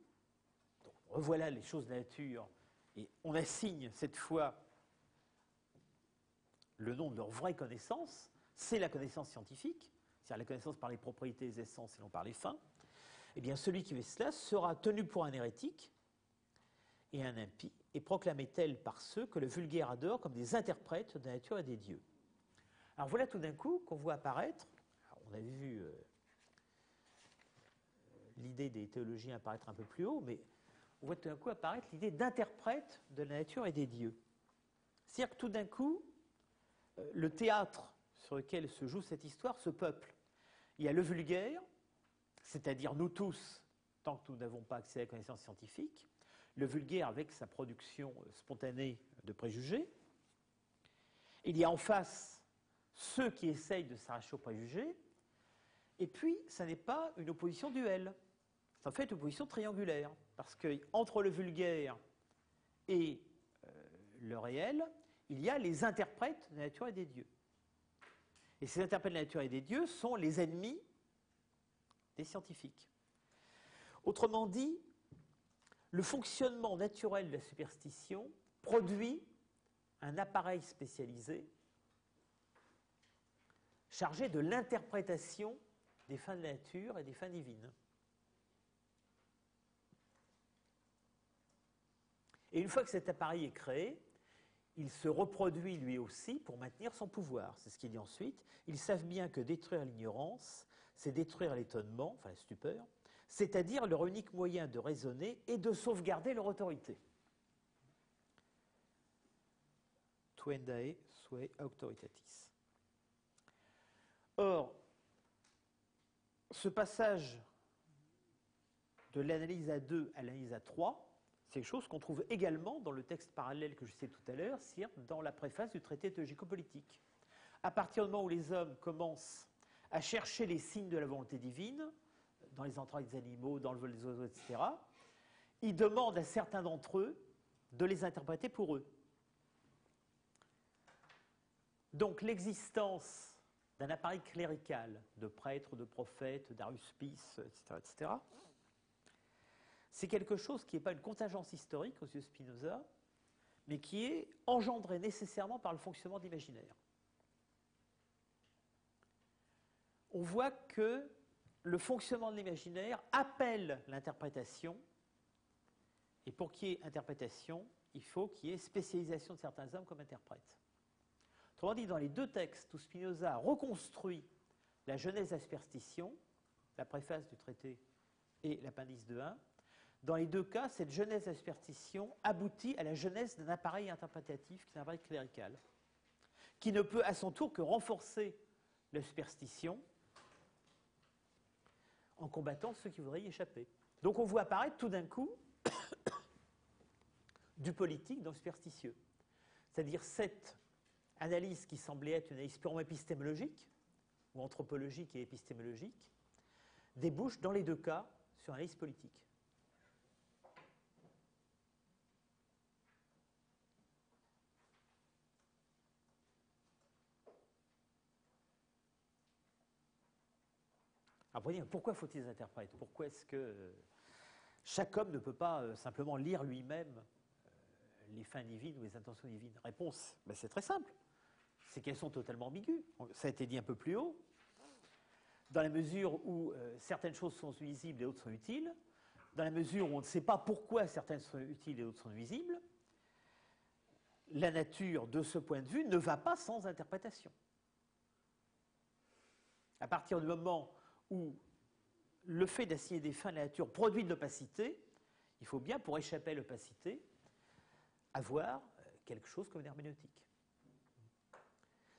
donc revoilà les choses de la nature, et on assigne cette fois le nom de leur vraie connaissance, c'est la connaissance scientifique, c'est-à-dire la connaissance par les propriétés des essences et non par les fins, eh bien celui qui fait cela sera tenu pour un hérétique et un impie, et proclamé tel par ceux que le vulgaire adore comme des interprètes de la nature et des dieux. Alors voilà tout d'un coup qu'on voit apparaître, on avait vu l'idée des théologiens apparaître un peu plus haut, mais on voit tout d'un coup apparaître l'idée d'interprète de la nature et des dieux. C'est-à-dire que tout d'un coup, le théâtre sur lequel se joue cette histoire se peuple. Il y a le vulgaire, c'est-à-dire nous tous, tant que nous n'avons pas accès à la connaissance scientifique, le vulgaire avec sa production spontanée de préjugés. Il y a en face ceux qui essayent de s'arracher aux préjugés, et puis ça n'est pas une opposition duelle, c'est en fait une opposition triangulaire, parce qu'entre le vulgaire et le réel, il y a les interprètes de la nature et des dieux. Et ces interprètes de la nature et des dieux sont les ennemis des scientifiques. Autrement dit, le fonctionnement naturel de la superstition produit un appareil spécialisé chargé de l'interprétation des fins de la nature et des fins divines. Et une fois que cet appareil est créé, il se reproduit lui aussi pour maintenir son pouvoir. C'est ce qu'il dit ensuite. Ils savent bien que détruire l'ignorance, c'est détruire l'étonnement, enfin la stupeur, c'est-à-dire leur unique moyen de raisonner et de sauvegarder leur autorité. Tuendae sue autoritatis. Or, ce passage de l'analyse à 2 à l'analyse à 3, c'est quelque chose qu'on trouve également dans le texte parallèle que je citais tout à l'heure, c'est-à-dire dans la préface du traité théologico-politique. À partir du moment où les hommes commencent à chercher les signes de la volonté divine, dans les entrailles des animaux, dans le vol des oiseaux, etc., ils demandent à certains d'entre eux de les interpréter pour eux. Donc l'existence d'un appareil clérical, de prêtres, de prophètes, d'aruspices, etc., c'est quelque chose qui n'est pas une contingence historique aux yeux de Spinoza, mais qui est engendré nécessairement par le fonctionnement de l'imaginaire. On voit que le fonctionnement de l'imaginaire appelle l'interprétation, et pour qu'il y ait interprétation, il faut qu'il y ait spécialisation de certains hommes comme interprètes. Autrement dit, dans les deux textes où Spinoza a reconstruit la genèse de la superstition, la préface du traité et l'appendice de 1, dans les deux cas, cette genèse de la superstition aboutit à la genèse d'un appareil interprétatif, qui est un appareil clérical, qui ne peut à son tour que renforcer la superstition en combattant ceux qui voudraient y échapper. Donc on voit apparaître tout d'un coup du politique dans le superstitieux. C'est-à-dire cette analyse qui semblait être une analyse purement épistémologique, ou anthropologique et épistémologique, débouche dans les deux cas sur une analyse politique. Alors, vous voyez, pourquoi faut-il des interprètes? Pourquoi est-ce que chaque homme ne peut pas simplement lire lui-même les fins divines ou les intentions divines? Réponse, ben c'est très simple. C'est qu'elles sont totalement ambiguës. Ça a été dit un peu plus haut. Dans la mesure où certaines choses sont nuisibles et d'autres sont utiles, dans la mesure où on ne sait pas pourquoi certaines sont utiles et d'autres sont nuisibles, la nature, de ce point de vue, ne va pas sans interprétation. À partir du moment où le fait d'assigner des fins à la nature produit de l'opacité, il faut bien, pour échapper à l'opacité, avoir quelque chose comme une herméneutique.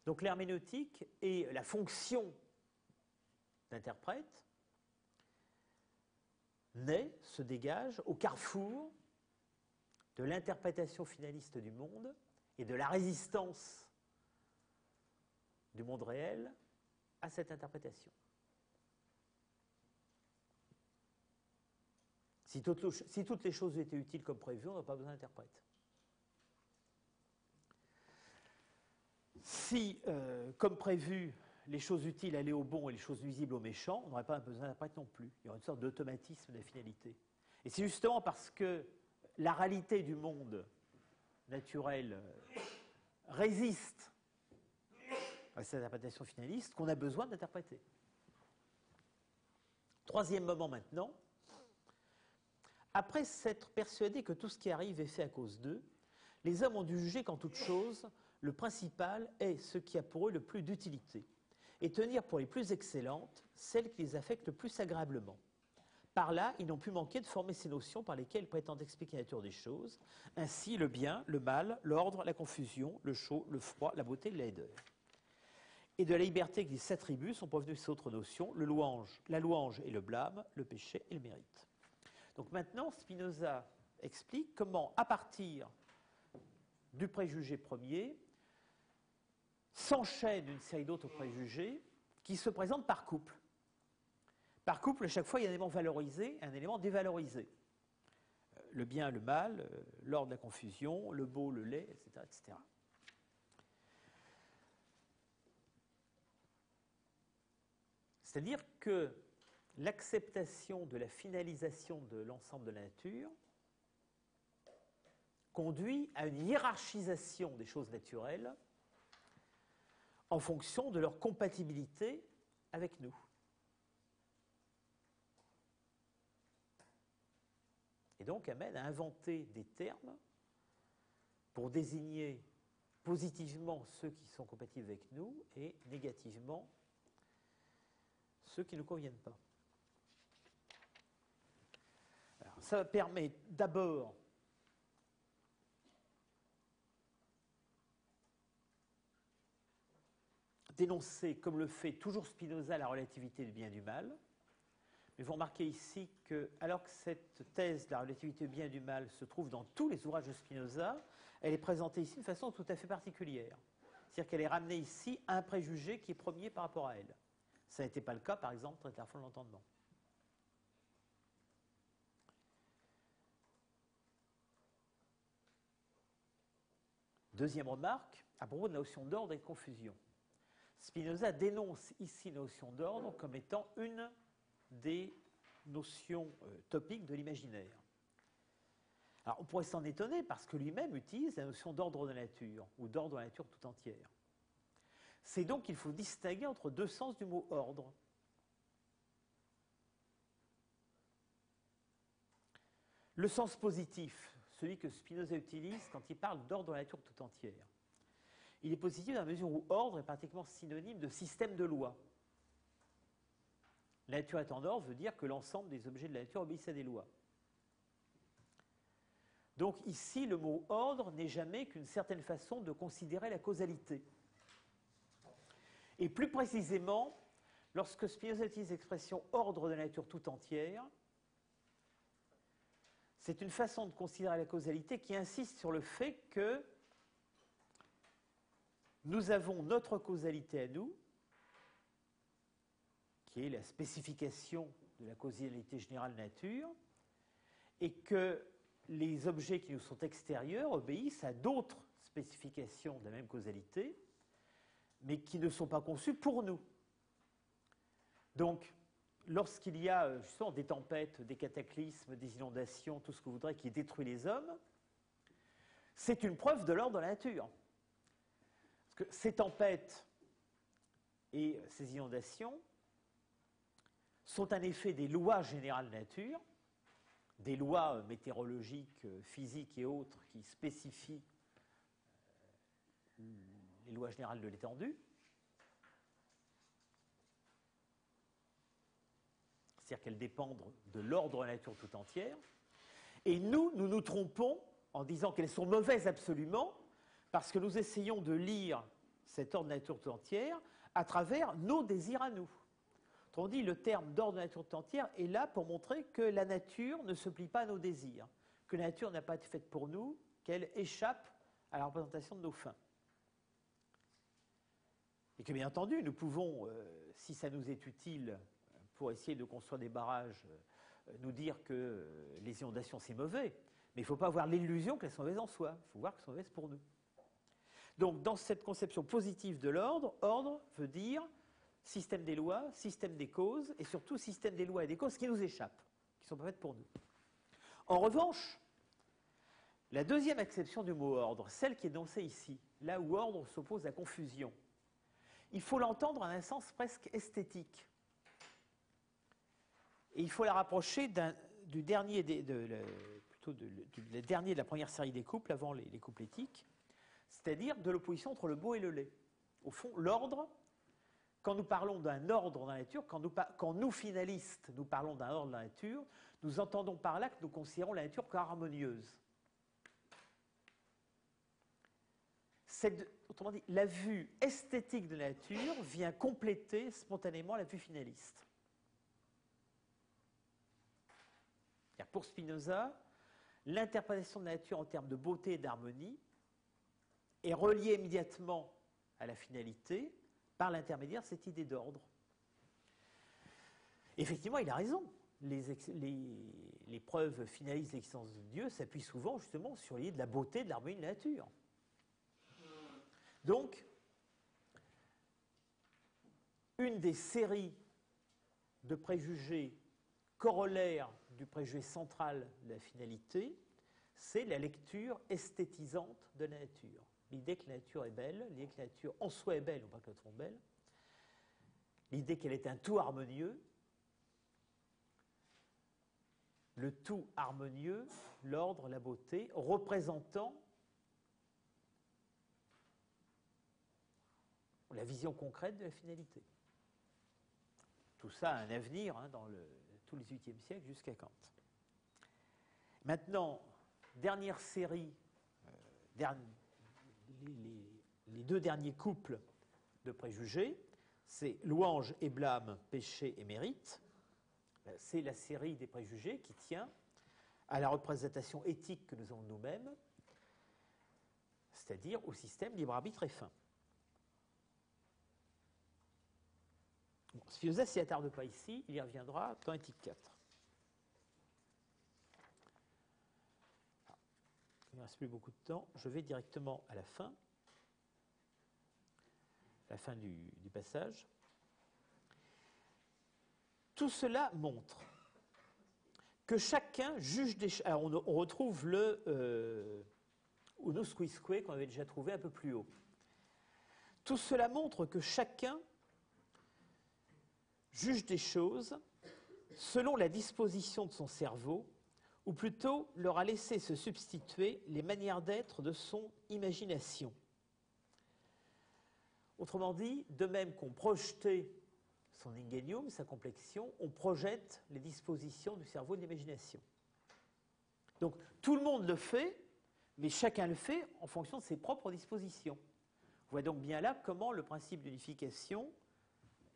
Donc l'herméneutique est la fonction d'interprète naît, se dégage au carrefour de l'interprétation finaliste du monde et de la résistance du monde réel à cette interprétation. Si toutes les choses étaient utiles comme prévu, on n'a pas besoin d'interprète. Si, comme prévu, les choses utiles allaient au bon et les choses nuisibles au méchant, on n'aurait pas besoin d'interprète non plus. Il y aurait une sorte d'automatisme de la finalité. Et c'est justement parce que la réalité du monde naturel résiste à cette interprétation finaliste qu'on a besoin d'interpréter. Troisième moment maintenant. Après s'être persuadés que tout ce qui arrive est fait à cause d'eux, les hommes ont dû juger qu'en toute chose, le principal est ce qui a pour eux le plus d'utilité, et tenir pour les plus excellentes celles qui les affectent le plus agréablement. Par là, ils n'ont pu manquer de former ces notions par lesquelles ils prétendent expliquer la nature des choses, ainsi le bien, le mal, l'ordre, la confusion, le chaud, le froid, la beauté, la laideur. Et de la liberté qu'ils s'attribuent sont provenues ces autres notions, la louange et le blâme, le péché et le mérite. Donc maintenant, Spinoza explique comment, à partir du préjugé premier, s'enchaîne une série d'autres préjugés qui se présentent par couple. Par couple, à chaque fois, il y a un élément valorisé et un élément dévalorisé. Le bien, le mal, l'ordre, la confusion, le beau, le laid, etc., etc. C'est-à-dire que l'acceptation de la finalisation de l'ensemble de la nature conduit à une hiérarchisation des choses naturelles en fonction de leur compatibilité avec nous. Et donc amène à inventer des termes pour désigner positivement ceux qui sont compatibles avec nous et négativement ceux qui ne nous conviennent pas. Alors, ça permet d'abord d'énoncer, comme le fait toujours Spinoza, la relativité du bien et du mal. Mais vous remarquez ici que, alors que cette thèse de la relativité du bien et du mal se trouve dans tous les ouvrages de Spinoza, elle est présentée ici de façon tout à fait particulière. C'est-à-dire qu'elle est ramenée ici à un préjugé qui est premier par rapport à elle. Ça n'était pas le cas, par exemple, dans la fond de l'entendement. Deuxième remarque, à propos de la notion d'ordre et de confusion. Spinoza dénonce ici la notion d'ordre comme étant une des notions topiques de l'imaginaire. Alors, on pourrait s'en étonner parce que lui-même utilise la notion d'ordre de la nature, ou d'ordre de la nature tout entière. C'est donc qu'il faut distinguer entre deux sens du mot ordre. Le sens positif, celui que Spinoza utilise quand il parle d'ordre de la nature tout entière, il est positif dans la mesure où ordre est pratiquement synonyme de système de loi. La nature est en ordre veut dire que l'ensemble des objets de la nature obéissent à des lois. Donc ici, le mot ordre n'est jamais qu'une certaine façon de considérer la causalité. Et plus précisément, lorsque Spinoza utilise l'expression ordre de la nature tout entière, c'est une façon de considérer la causalité qui insiste sur le fait que nous avons notre causalité à nous, qui est la spécification de la causalité générale nature, et que les objets qui nous sont extérieurs obéissent à d'autres spécifications de la même causalité, mais qui ne sont pas conçus pour nous. Donc, lorsqu'il y a justement des tempêtes, des cataclysmes, des inondations, tout ce que vous voudrez qui détruit les hommes, c'est une preuve de l'ordre de la nature. Parce que ces tempêtes et ces inondations sont un effet des lois générales de la nature, des lois météorologiques, physiques et autres qui spécifient les lois générales de l'étendue. C'est-à-dire qu'elles dépendent de l'ordre de la nature tout entière. Et nous nous trompons en disant qu'elles sont mauvaises absolument, parce que nous essayons de lire cet ordre de la nature tout entière à travers nos désirs à nous. Autrement dit, le terme d'ordre de la nature tout entière est là pour montrer que la nature ne se plie pas à nos désirs, que la nature n'a pas été faite pour nous, qu'elle échappe à la représentation de nos fins. Et que bien entendu, nous pouvons, si ça nous est utile pour essayer de construire des barrages, nous dire que les inondations c'est mauvais, mais il ne faut pas avoir l'illusion qu'elles sont mauvaises en soi, il faut voir qu'elles sont mauvaises pour nous. Donc dans cette conception positive de l'ordre, ordre veut dire système des lois, système des causes, et surtout système des lois et des causes qui nous échappent, qui ne sont pas faites pour nous. En revanche, la deuxième acception du mot ordre, celle qui est énoncée ici, là où ordre s'oppose à confusion, il faut l'entendre en un sens presque esthétique. Et il faut la rapprocher du dernier, dernier de la première série des couples, avant les couples éthiques, c'est-à-dire de l'opposition entre le beau et le laid. Au fond, l'ordre, quand nous parlons d'un ordre dans la nature, quand nous, finalistes, nous parlons d'un ordre dans la nature, nous entendons par là que nous considérons la nature comme harmonieuse. Autrement dit, la vue esthétique de la nature vient compléter spontanément la vue finaliste. Pour Spinoza, l'interprétation de la nature en termes de beauté et d'harmonie est reliée immédiatement à la finalité par l'intermédiaire de cette idée d'ordre. Effectivement, il a raison. Les preuves finalistes de l'existence de Dieu s'appuient souvent justement sur l'idée de la beauté et de l'harmonie de la nature. Donc, une des séries de préjugés corollaires du préjugé central de la finalité, c'est la lecture esthétisante de la nature. L'idée que la nature est belle, l'idée que la nature en soi est belle, ou pas que la nature est belle, l'idée qu'elle est un tout harmonieux, le tout harmonieux, l'ordre, la beauté, représentant la vision concrète de la finalité. Tout ça a un avenir dans tout le XVIIIe siècle jusqu'à Kant. Maintenant, dernière série, les deux derniers couples de préjugés, c'est louange et blâme, péché et mérite. C'est la série des préjugés qui tient à la représentation éthique que nous avons nous-mêmes, c'est-à-dire au système libre-arbitre et fin. Bon, Spinoza s'y attarde pas ici, il y reviendra dans Éthique 4. Il ne reste plus beaucoup de temps, je vais directement à la fin du passage. Tout cela montre que chacun juge des choses. Alors on retrouve le unus quisque qu'on avait déjà trouvé un peu plus haut. Tout cela montre que chacun juge des choses selon la disposition de son cerveau, ou plutôt leur a laissé se substituer les manières d'être de son imagination. Autrement dit, de même qu'on projetait son ingenium, sa complexion, on projette les dispositions du cerveau et de l'imagination. Donc tout le monde le fait, mais chacun le fait en fonction de ses propres dispositions. Vous voyez donc bien là comment le principe d'unification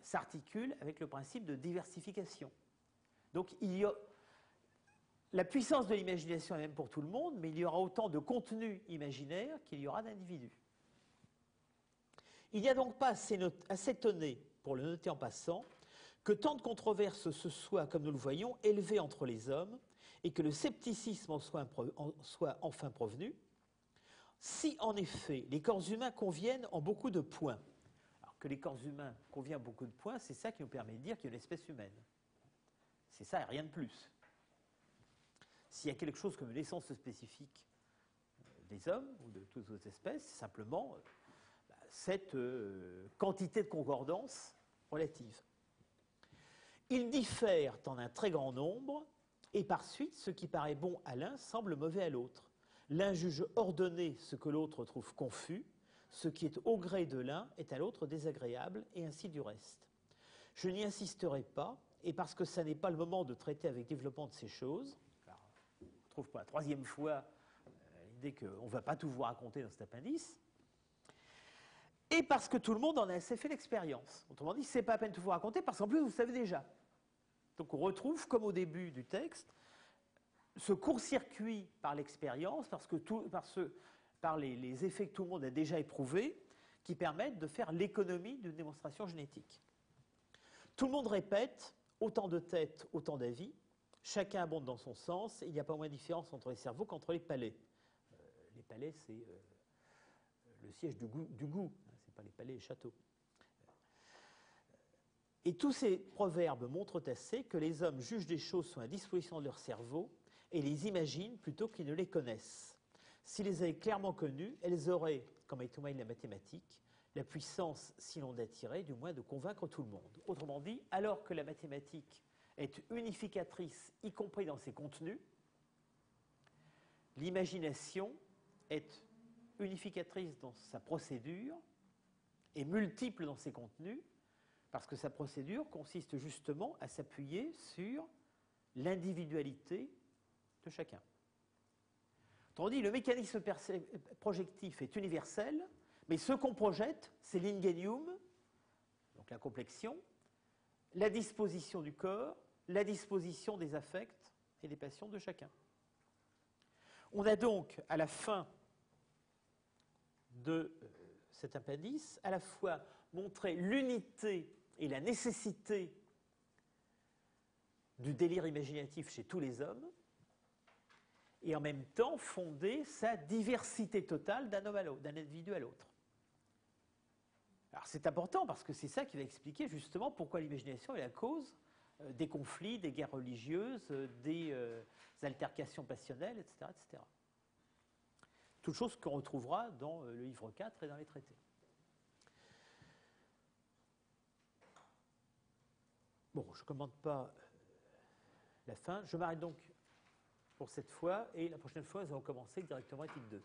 s'articule avec le principe de diversification. Donc la puissance de l'imagination est même pour tout le monde, mais il y aura autant de contenu imaginaire qu'il y aura d'individus. Il n'y a donc pas à s'étonner, pour le noter en passant, que tant de controverses se soient, comme nous le voyons, élevées entre les hommes, et que le scepticisme en soit enfin provenu, si en effet les corps humains conviennent en beaucoup de points. Alors que les corps humains conviennent en beaucoup de points, c'est ça qui nous permet de dire qu'il y a une espèce humaine. C'est ça et rien de plus. S'il y a quelque chose comme une essence spécifique des hommes ou de toutes autres espèces, c'est simplement cette quantité de concordance relative. Ils diffèrent en un très grand nombre, et par suite, ce qui paraît bon à l'un semble mauvais à l'autre. L'un juge ordonné ce que l'autre trouve confus, ce qui est au gré de l'un est à l'autre désagréable, et ainsi du reste. Je n'y insisterai pas, et parce que ça n'est pas le moment de traiter avec développement de ces choses, alors, on trouve pour la troisième fois l'idée qu'on ne va pas tout vous raconter dans cet appendice, et parce que tout le monde en a assez fait l'expérience. Autrement dit, ce n'est pas à peine de tout vous raconter, parce qu'en plus, vous le savez déjà. Donc on retrouve, comme au début du texte, ce court-circuit par l'expérience, par les effets que tout le monde a déjà éprouvés, qui permettent de faire l'économie d'une démonstration génétique. Tout le monde répète, autant de têtes, autant d'avis, chacun abonde dans son sens, et il n'y a pas moins de différence entre les cerveaux qu'entre les palais. Les palais, c'est le siège du goût, ce n'est pas les palais et les châteaux. Et tous ces proverbes montrent assez que les hommes jugent des choses sur la disposition de leur cerveau et les imaginent plutôt qu'ils ne les connaissent. S'ils les avaient clairement connues, elles auraient, comme a témoigné la mathématique, la puissance, sinon d'attirer, du moins de convaincre tout le monde. Autrement dit, alors que la mathématique est unificatrice, y compris dans ses contenus, l'imagination est unificatrice dans sa procédure et multiple dans ses contenus, parce que sa procédure consiste justement à s'appuyer sur l'individualité de chacun. Autrement dit, le mécanisme projectif est universel, mais ce qu'on projette, c'est l'ingenium, donc la complexion, la disposition du corps, la disposition des affects et des passions de chacun. On a donc, à la fin de cet appendice, à la fois montré l'unité et la nécessité du délire imaginatif chez tous les hommes, et en même temps fonder sa diversité totale d'un homme à l'autre, d'un individu à l'autre. Alors c'est important parce que c'est ça qui va expliquer justement pourquoi l'imagination est la cause des conflits, des guerres religieuses, des altercations passionnelles, etc., etc. Toutes choses qu'on retrouvera dans le livre 4 et dans les traités. Bon, je ne commente pas la fin. Je m'arrête donc pour cette fois, et la prochaine fois, nous allons commencer directement étude 2.